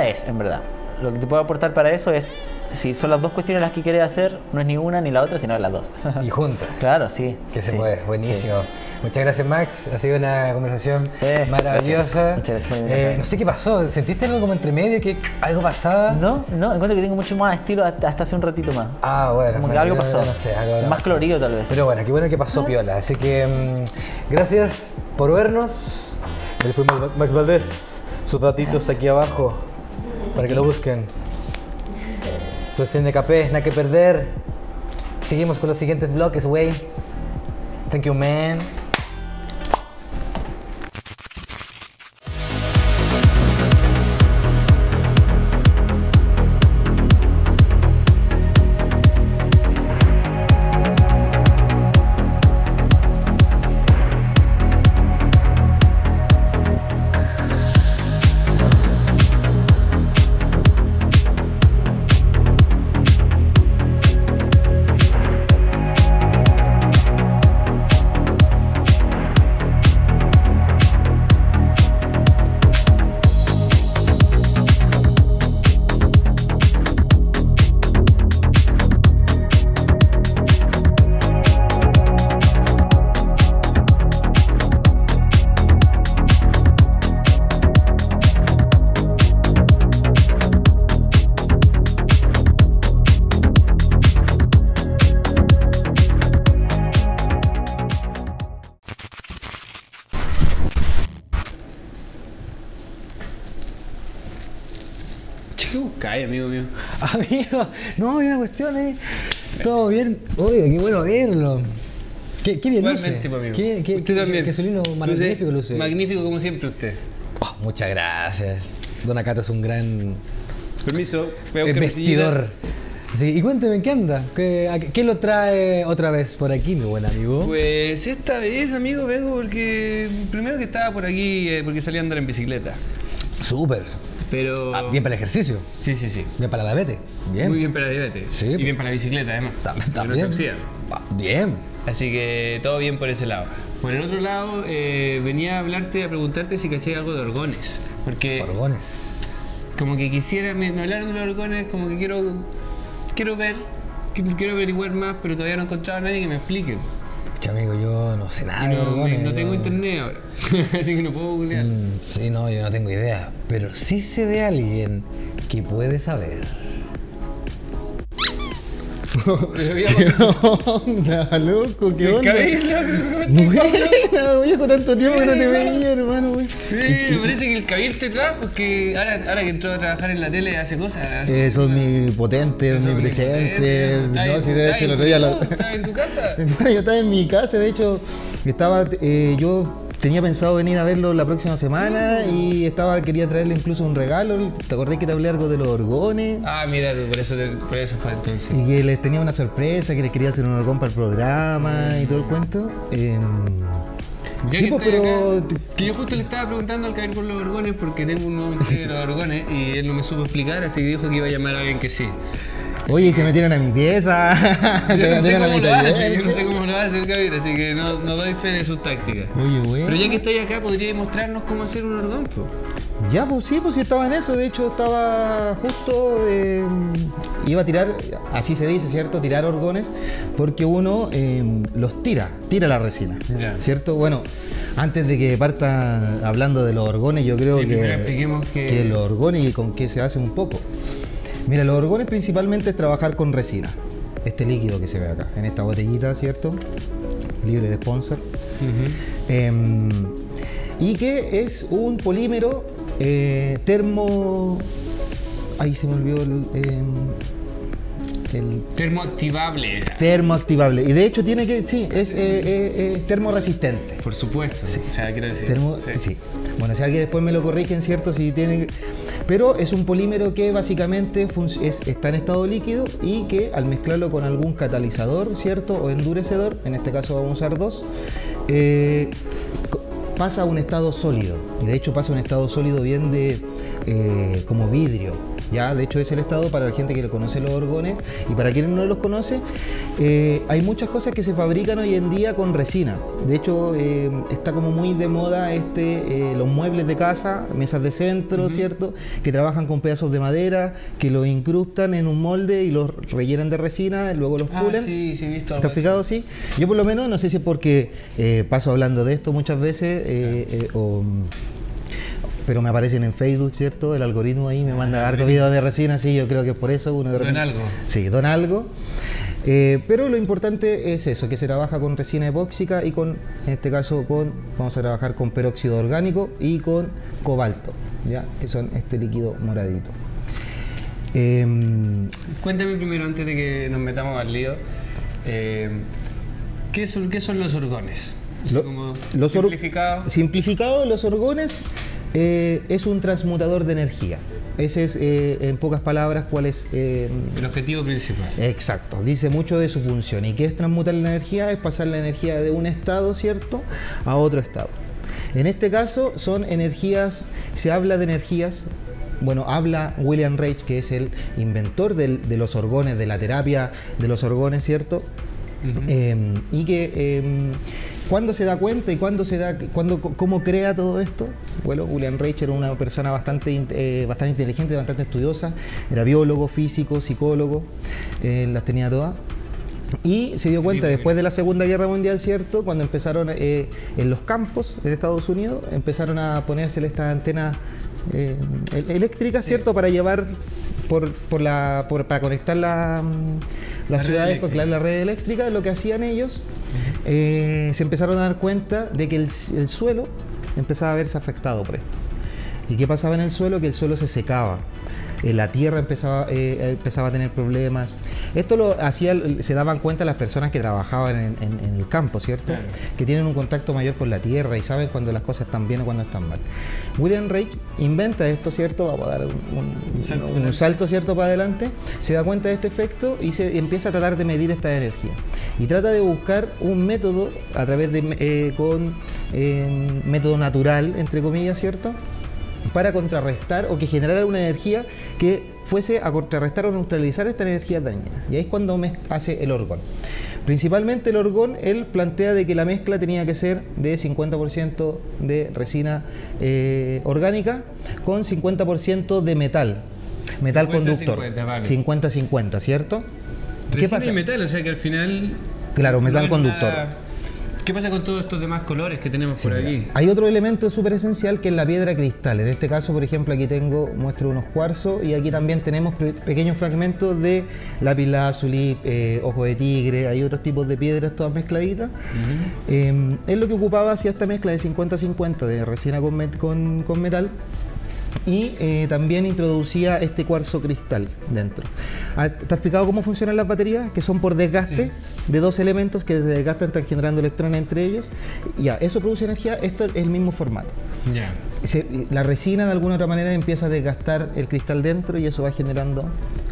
Speaker 5: es, en verdad. Lo que te puedo aportar para eso es, si son las dos cuestiones las que quieres hacer, no es ni una ni la otra, sino las dos.
Speaker 1: Y juntas.
Speaker 5: Claro, sí.
Speaker 1: Que se puede, buenísimo. Sí. Muchas gracias, Max. Ha sido una conversación maravillosa.
Speaker 5: Muchas gracias.
Speaker 1: No sé qué pasó. ¿Sentiste algo como entre medio? ¿Que algo pasaba?
Speaker 5: No, encuentro que tengo mucho más estilo hasta hace un ratito más.
Speaker 1: Ah, bueno.
Speaker 5: Como que algo pasó.
Speaker 1: No sé, algo
Speaker 5: más colorido tal vez.
Speaker 1: Pero bueno, qué bueno que pasó piola. Así que gracias por vernos. Él fue Max Valdés. Sus datitos aquí abajo para que lo busquen. Entonces en NKP, nada que perder. Seguimos con los siguientes bloques, güey. Thank you, man.
Speaker 4: estáis, amigo mío?
Speaker 1: Amigo, no, hay una cuestión ahí. Todo bien. Oye, qué bueno verlo. Qué bien luce.
Speaker 4: Igualmente, pues, amigo.
Speaker 1: Usted
Speaker 4: también.
Speaker 1: Qué solino magnífico luce.
Speaker 4: Magnífico como siempre usted.
Speaker 1: Oh, muchas gracias. Don Acato es un gran
Speaker 4: Permiso, voy a buscar mi
Speaker 1: vestidor. Sí, y cuénteme, ¿en qué anda? ¿Qué lo trae otra vez por aquí, mi buen amigo?
Speaker 4: Pues esta vez, amigo, vengo porque primero que estaba por aquí porque salí a andar en bicicleta.
Speaker 1: Súper.
Speaker 4: Pero...
Speaker 1: Bien para el ejercicio.
Speaker 4: Sí, sí, sí.
Speaker 1: Bien para la diabetes. Bien.
Speaker 4: Muy bien para la diabetes.
Speaker 1: Sí.
Speaker 4: Y bien para la bicicleta, además.
Speaker 1: También.
Speaker 4: Porque no se oxida.
Speaker 1: Bien.
Speaker 4: Así que todo bien por ese lado. Por el otro lado, venía a hablarte, a preguntarte si caché algo de orgones. Porque
Speaker 1: Orgones.
Speaker 4: como que quisiera, me hablaron de los orgones, como que quiero ver, quiero averiguar más, pero todavía no he encontrado a nadie que me explique.
Speaker 1: Pucha, amigo, yo no sé nada
Speaker 4: Y
Speaker 1: de
Speaker 4: no,
Speaker 1: orgones.
Speaker 4: no tengo
Speaker 1: yo-
Speaker 4: internet ahora, así que no puedo googlear.
Speaker 1: Sí, no, yo no tengo idea. Pero sí sé de alguien que puede saber.
Speaker 4: Pero habíamos dicho,
Speaker 6: onda, loco? ¿Qué onda?
Speaker 4: Kabir,
Speaker 6: Buena, viejo, tanto tiempo que no te veía, hermano, güey.
Speaker 4: sí, me parece que el Kabir te trajo, es que ahora que entró a trabajar en la tele hace cosas.
Speaker 6: Eso es mi potente, mi presente. No, sí, de hecho, el otro día
Speaker 4: ¿Estás en tu casa?
Speaker 6: Bueno, yo estaba en mi casa, de hecho, yo tenía pensado venir a verlo la próxima semana y quería traerle incluso un regalo. ¿Te acordás que te hablé algo de los orgones?
Speaker 4: Ah, mira, por eso fue entonces.
Speaker 6: Y que les tenía una sorpresa, que les quería hacer un orgón para el programa y todo el cuento.
Speaker 4: Ya
Speaker 6: Sí,
Speaker 4: que
Speaker 6: pues,
Speaker 4: estoy
Speaker 6: pero...
Speaker 4: acá, que yo justo le estaba preguntando al Kabir por los orgones porque tengo un nuevo interés de los orgones y él no me supo explicar, así que dijo que iba a llamar a alguien que sí.
Speaker 6: Oye, y se metieron a mi pieza.
Speaker 4: Yo no sé
Speaker 6: metieron a
Speaker 4: cómo
Speaker 6: mi
Speaker 4: lo hace,
Speaker 6: taller.
Speaker 4: yo no sé cómo lo hace el Kabir, así que no doy fe de sus tácticas.
Speaker 6: Oye, güey.
Speaker 4: Pero ya que estáis acá, ¿podríais mostrarnos cómo hacer un orgón? Po?
Speaker 6: Ya, pues sí, estaba en eso. De hecho, estaba justo. Iba a tirar, así se dice, ¿cierto? Tirar orgones, porque uno los tira la resina.
Speaker 4: Ya.
Speaker 6: ¿Cierto? Bueno, antes de que parta hablando de los orgones, yo creo
Speaker 4: Sí, primero expliquemos
Speaker 6: que los orgones y con qué se hace un poco. Mira, los orgones principalmente es trabajar con resina. Este líquido que se ve acá, en esta botellita, ¿cierto? Libre de sponsor. Y que es un polímero termo... Ahí se me olvidó el
Speaker 4: Termoactivable.
Speaker 6: termoactivable. Y de hecho tiene que... Sí, es termoresistente.
Speaker 4: Por supuesto, o sea, quiero decir.
Speaker 6: Sí. Bueno, si alguien después me lo corrigen, ¿cierto? Si tiene... Pero es un polímero que básicamente está en estado líquido y que al mezclarlo con algún catalizador, ¿cierto? O endurecedor, en este caso vamos a usar dos, pasa a un estado sólido. Y de hecho pasa a un estado sólido bien de como vidrio. Ya, de hecho es el estado para la gente que lo conoce los orgones, y para quienes no los conoce, hay muchas cosas que se fabrican hoy en día con resina. De hecho está como muy de moda los muebles de casa, mesas de centro, ¿cierto? Que trabajan con pedazos de madera, que los incrustan en un molde y los rellenan de resina, luego los pulen.
Speaker 4: Sí, he visto algo
Speaker 6: ¿Está fijado así? Yo por lo menos, no sé si es porque paso hablando de esto muchas veces, pero me aparecen en Facebook, ¿cierto? El algoritmo ahí me manda harto videos de resina, sí, yo creo que es por eso.
Speaker 4: Don algo.
Speaker 6: Sí, don algo. Pero lo importante es eso, que se trabaja con resina epóxica y en este caso vamos a trabajar con peróxido orgánico y con cobalto, ¿ya? Que son este líquido moradito.
Speaker 4: Cuéntame primero, antes de que nos metamos al lío, ¿qué son los orgones? Así como simplificado.
Speaker 6: Simplificado, los orgones es un transmutador de energía. Ese es, en pocas palabras, cuál es...
Speaker 4: El objetivo principal.
Speaker 6: Exacto, dice mucho de su función. ¿Y qué es transmutar la energía? Es pasar la energía de un estado, ¿cierto?, a otro estado. En este caso son energías, se habla de energías, bueno, habla William Reich, que es el inventor de los orgones, de la terapia de los orgones, ¿cierto? Y que cuando se da cuenta y cómo crea todo esto. Bueno, William Reich era una persona bastante inteligente, bastante estudiosa, era biólogo, físico, psicólogo, las tenía todas. Y se dio cuenta después de la Segunda Guerra Mundial, ¿cierto? Cuando empezaron en los campos en Estados Unidos, empezaron a ponerse estas antenas eléctricas, ¿cierto? Para llevar para conectar las ciudades con la red eléctrica. Lo que hacían ellos, se empezaron a dar cuenta de que el suelo empezaba a verse afectado por esto. ¿Y qué pasaba en el suelo? Que el suelo se secaba. La tierra empezaba a tener problemas. Esto lo hacía, se daban cuenta las personas que trabajaban en el campo, ¿cierto?
Speaker 4: Claro.
Speaker 6: Que tienen un contacto mayor con la tierra y saben cuando las cosas están bien o cuando están mal. William Reich inventa esto, ¿cierto? Vamos a dar un salto, ¿cierto? Para adelante. Se da cuenta de este efecto y se empieza a tratar de medir esta energía. Y trata de buscar un método a través de método natural, entre comillas, ¿cierto? Para contrarrestar o que generara una energía que fuese a contrarrestar o neutralizar esta energía dañina. Y ahí es cuando hace el orgón. Principalmente el orgón, él plantea de que la mezcla tenía que ser de 50% de resina orgánica con 50% de metal conductor. 50-50, ¿cierto? ¿Qué pasa?
Speaker 4: Resina y metal, o sea que al final...
Speaker 6: Claro, metal conductor.
Speaker 4: ¿Qué pasa con todos estos demás colores que tenemos por aquí?
Speaker 6: Hay otro elemento súper esencial que es la piedra cristal. En este caso, por ejemplo, aquí muestro unos cuarzos y aquí también tenemos pequeños fragmentos de lapislázuli, ojo de tigre, hay otros tipos de piedras todas mezcladitas. Es lo que ocupaba, hacía esta mezcla de 50-50 de resina con metal. Y también introducía este cuarzo cristal dentro. ¿Te has fijado cómo funcionan las baterías? Que son por desgaste de dos elementos que se desgastan, están generando electrones entre ellos. Ya, eso produce energía, esto es el mismo formato.
Speaker 4: Ya.
Speaker 6: La resina de alguna otra manera empieza a desgastar el cristal dentro y eso va generando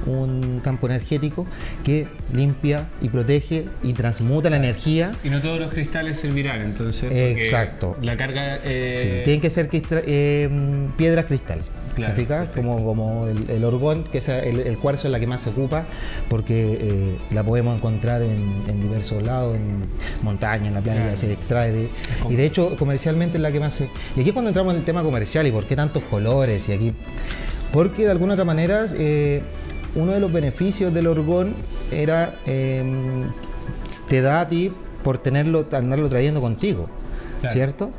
Speaker 6: un campo energético que limpia y protege y transmuta la energía.
Speaker 4: Y no todos los cristales servirán, entonces.
Speaker 6: Exacto.
Speaker 4: La carga.
Speaker 6: Sí, tienen que ser piedras cristal.
Speaker 4: Claro,
Speaker 6: como el orgón, que es el cuarzo es la que más se ocupa, porque la podemos encontrar en diversos lados, en montaña, en la playa, claro. Se extrae y de hecho comercialmente es la que más se... Y aquí es cuando entramos en el tema comercial y por qué tantos colores y aquí... Porque de alguna otra manera uno de los beneficios del orgón era te da a ti por andarlo trayendo contigo, claro. ¿Cierto?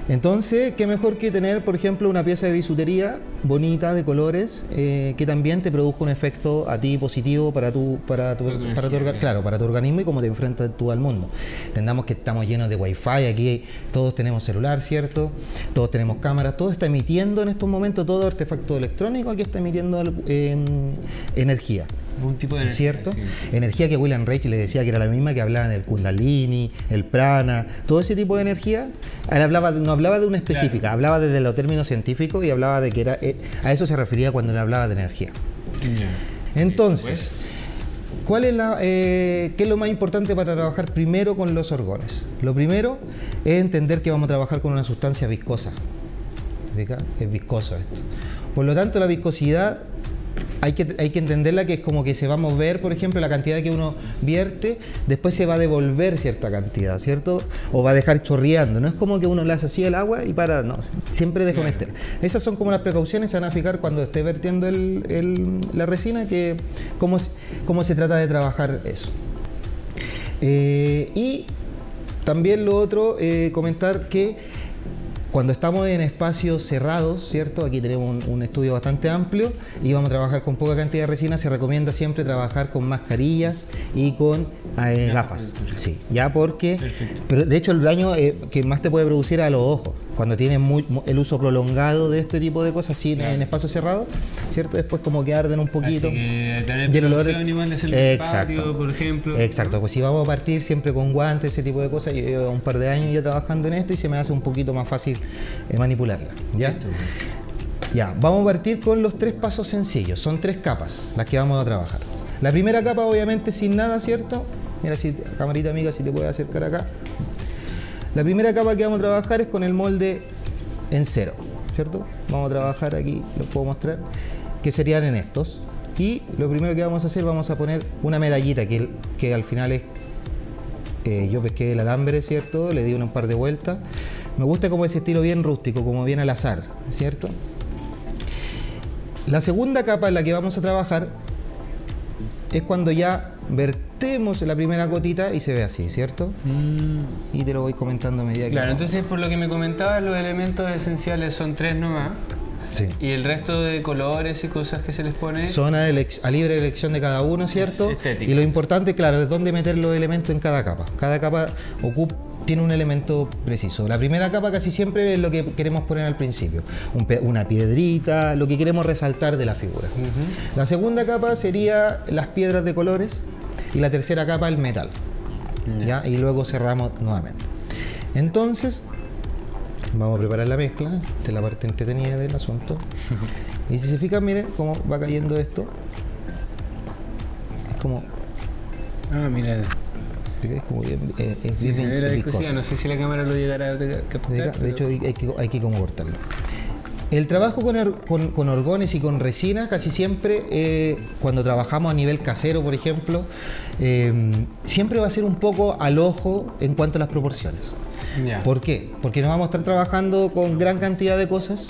Speaker 6: Entonces, qué mejor que tener, por ejemplo, una pieza de bisutería bonita, de colores, que también te produzca un efecto a ti positivo para tu organismo y cómo te enfrentas tú al mundo. Entendamos que estamos llenos de Wi-Fi, aquí todos tenemos celular, ¿cierto? Todos tenemos cámaras, todo está emitiendo en estos momentos, todo artefacto electrónico aquí está emitiendo energía.
Speaker 4: Un tipo de energía,
Speaker 6: ¿cierto?
Speaker 4: Sí.
Speaker 6: Energía que William Reich le decía que era la misma que hablaban del Kundalini, el Prana, todo ese tipo de energía. Él no hablaba de una específica, claro. Hablaba desde los términos científicos y hablaba de que era a eso se refería cuando él hablaba de energía. Yeah. Entonces, ¿qué es lo más importante para trabajar primero con los orgones? Lo primero es entender que vamos a trabajar con una sustancia viscosa. Es viscoso esto. Por lo tanto, la viscosidad hay que entenderla, que es como que se va a mover, por ejemplo, la cantidad que uno vierte, después se va a devolver cierta cantidad, ¿cierto? O va a dejar chorreando. No es como que uno le hace así el agua y para, no, siempre deja un ester. Esas son como las precauciones, se van a fijar cuando esté vertiendo la resina, que cómo se trata de trabajar eso. Y también lo otro, comentar que cuando estamos en espacios cerrados, ¿cierto? Aquí tenemos un estudio bastante amplio y vamos a trabajar con poca cantidad de resina. Se recomienda siempre trabajar con mascarillas y con gafas. Sí, ya porque... Perfecto. Pero de hecho el daño que más te puede producir es a los ojos. Cuando tienes el uso prolongado de este tipo de cosas así, claro. En espacios cerrados, ¿cierto? Después como que arden un poquito.
Speaker 4: Así que tener precaución igual de hacer el patio, por ejemplo.
Speaker 6: Exacto, ¿no? Pues si vamos a partir siempre con guantes, ese tipo de cosas. Yo llevo un par de años ya trabajando en esto y se me hace un poquito más fácil manipularla. ¿Ya? Ya, vamos a partir con los 3 pasos sencillos. Son 3 capas las que vamos a trabajar. La primera capa, obviamente, sin nada, ¿cierto? Mira, camarita amiga, si te puedes acercar acá. La primera capa que vamos a trabajar es con el molde en cero, ¿cierto? Vamos a trabajar aquí, los puedo mostrar, que serían en estos. Y lo primero que vamos a hacer, vamos a poner una medallita que al final es... yo pesqué el alambre, ¿cierto? Le di un par de vueltas. Me gusta como ese estilo bien rústico, como bien al azar, ¿cierto? La segunda capa en la que vamos a trabajar es cuando ya vertemos la primera gotita y se ve así, ¿cierto? Y te lo voy comentando a medida que...
Speaker 4: Claro, entonces por lo que me comentabas, los elementos esenciales son 3 nomás.
Speaker 6: Sí.
Speaker 4: Y el resto de colores y cosas que se les pone...
Speaker 6: Son a libre elección de cada uno, ¿cierto?
Speaker 4: Es estético.
Speaker 6: Y lo importante, claro, es dónde meter los elementos en cada capa. Cada capa tiene un elemento preciso. La primera capa casi siempre es lo que queremos poner al principio, una piedrita, lo que queremos resaltar de la figura. La segunda capa sería las piedras de colores y la tercera capa el metal. ¿Ya? Y luego cerramos nuevamente. Entonces, vamos a preparar la mezcla, esta es la parte entretenida del asunto. Y si se fijan, miren cómo va cayendo esto. Es como...
Speaker 4: Ah, mira.
Speaker 6: Es como bien, es
Speaker 4: Sí,
Speaker 6: bien
Speaker 4: se ve la
Speaker 6: viscoso.
Speaker 4: viscosidad. No sé si la cámara lo llegará a captar.
Speaker 6: De hecho, hay que como cortarlo. El trabajo con orgones y con resina casi siempre, cuando trabajamos a nivel casero, por ejemplo, siempre va a ser un poco al ojo en cuanto a las proporciones.
Speaker 4: Ya.
Speaker 6: ¿Por qué? Porque nos vamos a estar trabajando con gran cantidad de cosas,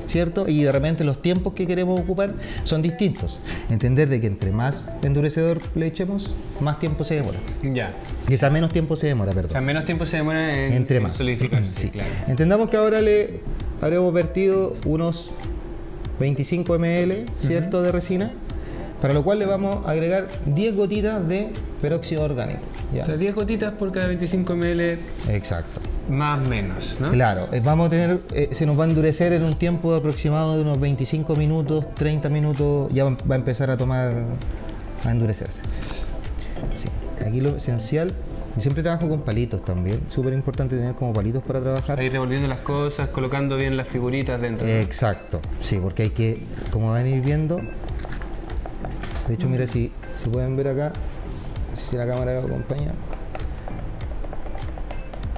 Speaker 6: ¿cierto? Y de repente los tiempos que queremos ocupar son distintos. Entender de que entre más endurecedor le echemos, más tiempo se demora.
Speaker 4: Ya.
Speaker 6: Quizá menos tiempo se demora,
Speaker 4: O sea,
Speaker 6: perdón.
Speaker 4: menos tiempo se demora en,
Speaker 6: Entre
Speaker 4: en
Speaker 6: más.
Speaker 4: solidificarse.
Speaker 6: Sí.
Speaker 4: Claro.
Speaker 6: Entendamos que ahora le habremos vertido unos 25 ml, ¿cierto? De resina, para lo cual le vamos a agregar 10 gotitas de peróxido orgánico. ¿Ya?
Speaker 4: O sea, 10 gotitas por cada 25 ml
Speaker 6: Exacto.
Speaker 4: más menos, ¿no?
Speaker 6: Claro, vamos a tener, se nos va a endurecer en un tiempo aproximado de unos 25 minutos, 30 minutos, ya va a empezar a endurecerse. Sí. Aquí lo esencial, yo siempre trabajo con palitos también, súper importante tener como palitos para trabajar.
Speaker 4: Ahí revolviendo las cosas, colocando bien las figuritas dentro.
Speaker 6: Exacto, sí, porque hay que, como van a ir viendo, de hecho mira si pueden ver acá, si la cámara lo acompaña,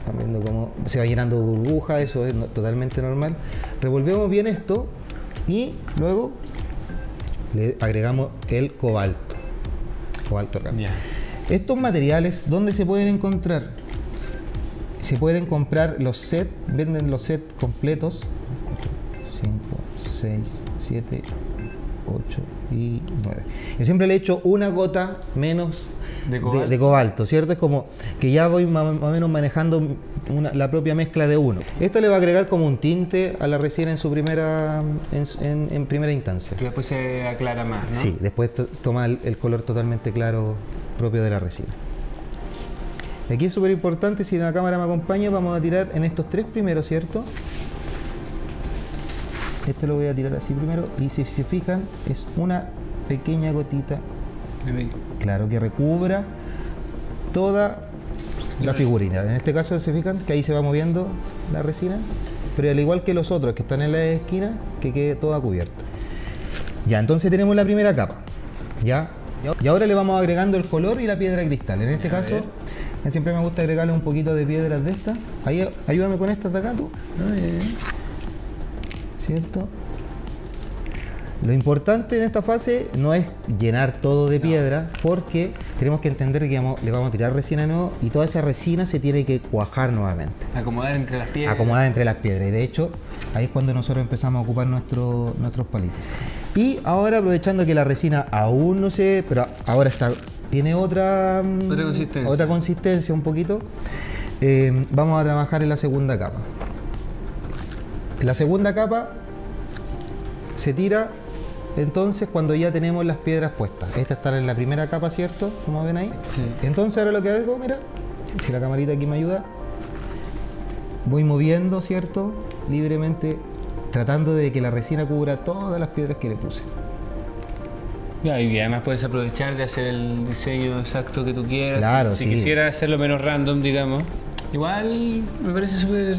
Speaker 6: están viendo cómo se va llenando de burbujas, eso es totalmente normal. Revolvemos bien esto y luego le agregamos el cobalto orgánico.
Speaker 4: Ya.
Speaker 6: Estos materiales, ¿dónde se pueden encontrar? Se pueden comprar los sets, venden los sets completos. 5, 6, 7, 8 y 9. Yo siempre le echo una gota menos de cobalto, ¿cierto? Es como que ya voy más o menos manejando la propia mezcla de uno. Esto le va a agregar como un tinte a la resina en su primera instancia.
Speaker 4: Y después se aclara más, ¿no?
Speaker 6: Sí, después toma el color totalmente claro propio de la resina. Aquí es súper importante, si la cámara me acompaña, vamos a tirar en estos tres primeros, ¿cierto? Este lo voy a tirar así primero y si se fijan es una pequeña gotita, claro, que recubra toda la figurina. En este caso se fijan que ahí se va moviendo la resina, pero al igual que los otros que están en la esquina, que quede toda cubierta. Ya, entonces tenemos la primera capa, ¿ya? Y ahora le vamos agregando el color y la piedra cristal. En este caso, siempre me gusta agregarle un poquito de piedras de estas. Ahí, ayúdame con estas de acá tú. ¿Cierto? Lo importante en esta fase no es llenar todo de piedra, porque tenemos que entender que le vamos a tirar resina nueva y toda esa resina se tiene que cuajar nuevamente.
Speaker 4: Acomodar entre las piedras.
Speaker 6: Acomodar entre las piedras. Y de hecho, ahí es cuando nosotros empezamos a ocupar nuestros palitos. Y ahora, aprovechando que la resina aún no se... pero ahora tiene otra consistencia un poquito, vamos a trabajar en la segunda capa. La segunda capa se tira entonces cuando ya tenemos las piedras puestas. Estas están en la primera capa, ¿cierto? Como ven ahí.
Speaker 4: Sí.
Speaker 6: Entonces ahora lo que hago, mira, si la camarita aquí me ayuda, voy moviendo, ¿cierto? Libremente, tratando de que la resina cubra todas las piedras que le puse.
Speaker 4: Ya, y además puedes aprovechar de hacer el diseño exacto que tú quieras.
Speaker 6: Claro,
Speaker 4: si
Speaker 6: sí.
Speaker 4: quisieras hacerlo menos random, digamos. Igual me parece súper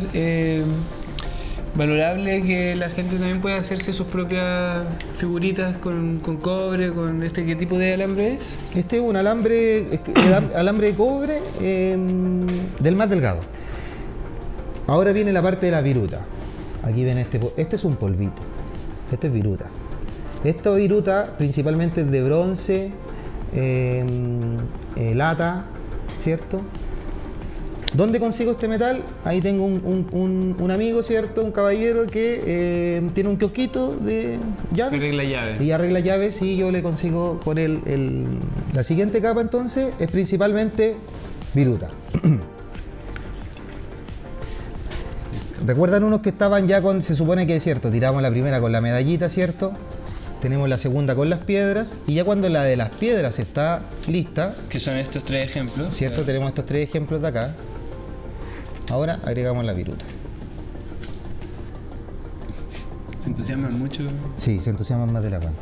Speaker 4: valorable que la gente también pueda hacerse sus propias figuritas con cobre, con ¿qué tipo de alambre es?
Speaker 6: Este es un alambre de cobre del más delgado. Ahora viene la parte de la viruta. Aquí ven este es un polvito. Este es viruta. Esta viruta principalmente es de bronce, lata, ¿cierto? ¿Dónde consigo este metal? Ahí tengo un amigo, ¿cierto? Un caballero que tiene un kiosquito de llaves.
Speaker 4: Que arregla llaves.
Speaker 6: Y arregla llaves y yo le consigo con él. La siguiente capa entonces es principalmente viruta. ¿Recuerdan unos que estaban ya con, se supone que es cierto, tiramos la primera con la medallita, ¿cierto? Tenemos la segunda con las piedras y ya cuando la de las piedras está lista,
Speaker 4: Que son estos tres ejemplos.
Speaker 6: ¿cierto? Tenemos estos tres ejemplos de acá. Ahora agregamos la viruta.
Speaker 4: ¿Se entusiasman mucho?
Speaker 6: Sí, se entusiasman más de la cuenta.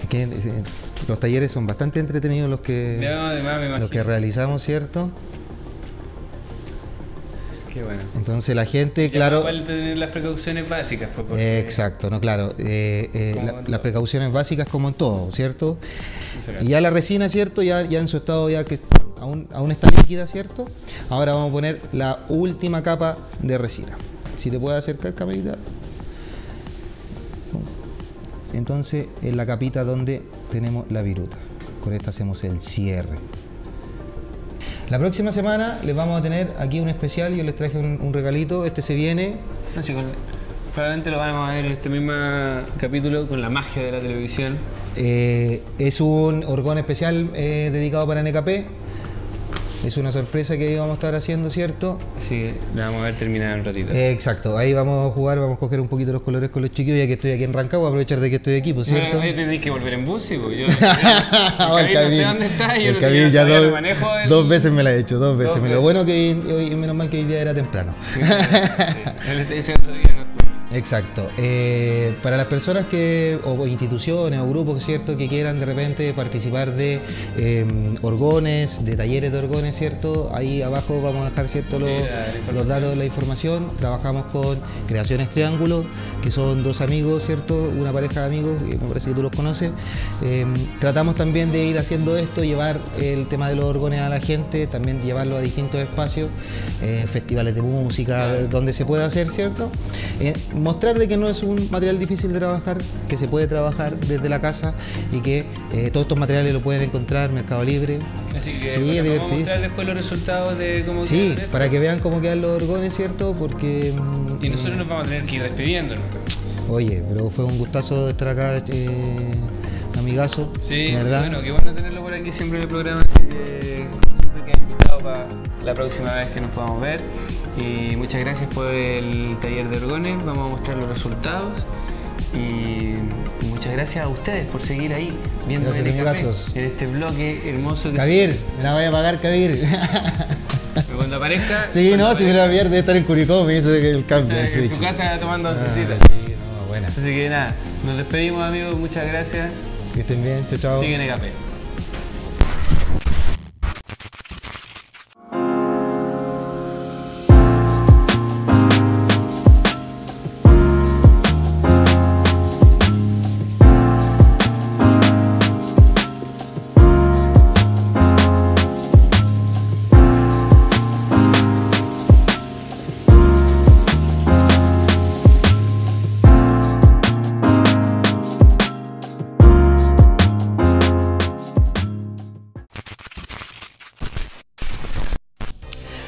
Speaker 6: Es que los talleres son bastante entretenidos los que,
Speaker 4: No, además me imagino.
Speaker 6: los que realizamos, ¿cierto?
Speaker 4: Qué bueno.
Speaker 6: Entonces la gente,
Speaker 4: Ya
Speaker 6: claro...
Speaker 4: igual tener las precauciones básicas, pues, porque...
Speaker 6: Exacto, no, claro.
Speaker 4: Como en
Speaker 6: Las
Speaker 4: todo.
Speaker 6: precauciones básicas como en todo, ¿cierto?
Speaker 4: Exacto.
Speaker 6: Y ya la resina, ¿cierto? Ya en su estado ya que aún está líquida, ¿cierto? Ahora vamos a poner la última capa de resina. Si te puedes acercar, camarita. Entonces, en la capita donde tenemos la viruta. Con esta hacemos el cierre. La próxima semana les vamos a tener aquí un especial. Yo les traje un regalito. Este se viene.
Speaker 4: No, sí, probablemente lo vamos a ver en este mismo capítulo con la magia de la televisión.
Speaker 6: Es un orgón especial dedicado para NKP. Es una sorpresa que vamos a estar haciendo, ¿cierto?
Speaker 4: Así que la vamos a ver terminada en un ratito.
Speaker 6: Exacto, ahí vamos a jugar, vamos a coger un poquito los colores con los chiquillos, ya que estoy aquí en Rancagua, aprovechar de que estoy aquí, pues, ¿cierto?
Speaker 4: Ahí tenéis que volver en bus, sí, pues. Yo
Speaker 6: El
Speaker 4: no sé dónde está, yo
Speaker 6: el
Speaker 4: no
Speaker 6: Cabil
Speaker 4: tenía-
Speaker 6: ya
Speaker 4: todavía no manejo el-
Speaker 6: dos veces me la he hecho, dos veces.
Speaker 4: veces.
Speaker 6: Lo bueno que hoy, menos mal que hoy día era temprano.
Speaker 4: Sí, ese otro día no estuve.
Speaker 6: Exacto. Para las personas o instituciones o grupos, ¿cierto?, que quieran de repente participar de orgones, de talleres de orgones, ¿cierto? Ahí abajo vamos a dejar, ¿cierto?, los datos, la información. Trabajamos con Creaciones Triángulo, que son dos amigos, ¿cierto?, una pareja de amigos, que me parece que tú los conoces. Tratamos también de ir haciendo esto, llevar el tema de los orgones a la gente, también llevarlo a distintos espacios, festivales de música, donde se pueda hacer, ¿cierto? Mostrar de que no es un material difícil de trabajar, que se puede trabajar desde la casa y que todos estos materiales lo pueden encontrar en Mercado Libre.
Speaker 4: Así que
Speaker 6: Sí,
Speaker 4: bueno,
Speaker 6: es
Speaker 4: vamos a mostrar
Speaker 6: divertidísimo.
Speaker 4: después los resultados de cómo
Speaker 6: Sí,
Speaker 4: quedan esto.
Speaker 6: para que vean cómo quedan los orgones, ¿cierto? Porque,
Speaker 4: Y nosotros nos vamos a tener que ir despidiéndonos.
Speaker 6: oye, pero fue un gustazo estar acá, amigazo,
Speaker 4: Sí,
Speaker 6: ¿verdad?
Speaker 4: bueno, qué bueno tenerlo por aquí siempre en el programa, así que como siempre queda invitado para la próxima vez que nos podamos ver. Y muchas gracias por el taller de orgones, vamos a mostrar los resultados y muchas gracias a ustedes por seguir ahí viendo
Speaker 6: Gracias,
Speaker 4: NKP
Speaker 6: amigazos.
Speaker 4: en este bloque hermoso que
Speaker 6: Kabir, me la voy a pagar, Kabir.
Speaker 4: pero cuando aparezca.
Speaker 6: Sí,
Speaker 4: cuando
Speaker 6: no, si me la voy a pillar de estar en Curicó, me hizo el cambio.
Speaker 4: aparezca,
Speaker 6: el
Speaker 4: en tu
Speaker 6: switch.
Speaker 4: casa tomando
Speaker 6: Ah,
Speaker 4: oncecita.
Speaker 6: sí, no, buena.
Speaker 4: Así que nada, nos despedimos amigos, muchas gracias.
Speaker 6: Que estén bien, chao, chao.
Speaker 4: Sigue NKP.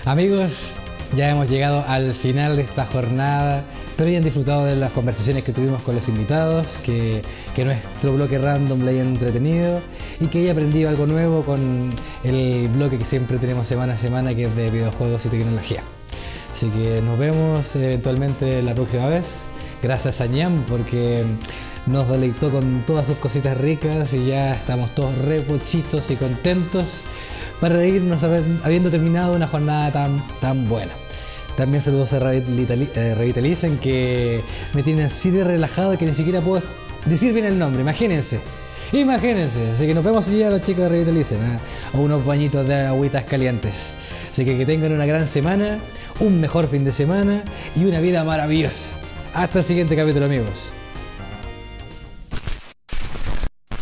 Speaker 1: Amigos, ya hemos llegado al final de esta jornada. Espero hayan disfrutado de las conversaciones que tuvimos con los invitados, que nuestro bloque random le haya entretenido y que haya aprendido algo nuevo con el bloque que siempre tenemos semana a semana, que es de videojuegos y tecnología. Así que nos vemos eventualmente la próxima vez. Gracias a Ñam porque nos deleitó con todas sus cositas ricas y ya estamos todos re pochitos y contentos para reírnos habiendo terminado una jornada tan buena. También saludos a Revitalicen, que me tienen así de relajado que ni siquiera puedo decir bien el nombre, imagínense. Así que nos vemos ya los chicos de Revitalicen, a unos bañitos de agüitas calientes. Así que tengan una gran semana, un mejor fin de semana y una vida maravillosa. Hasta el siguiente capítulo, amigos.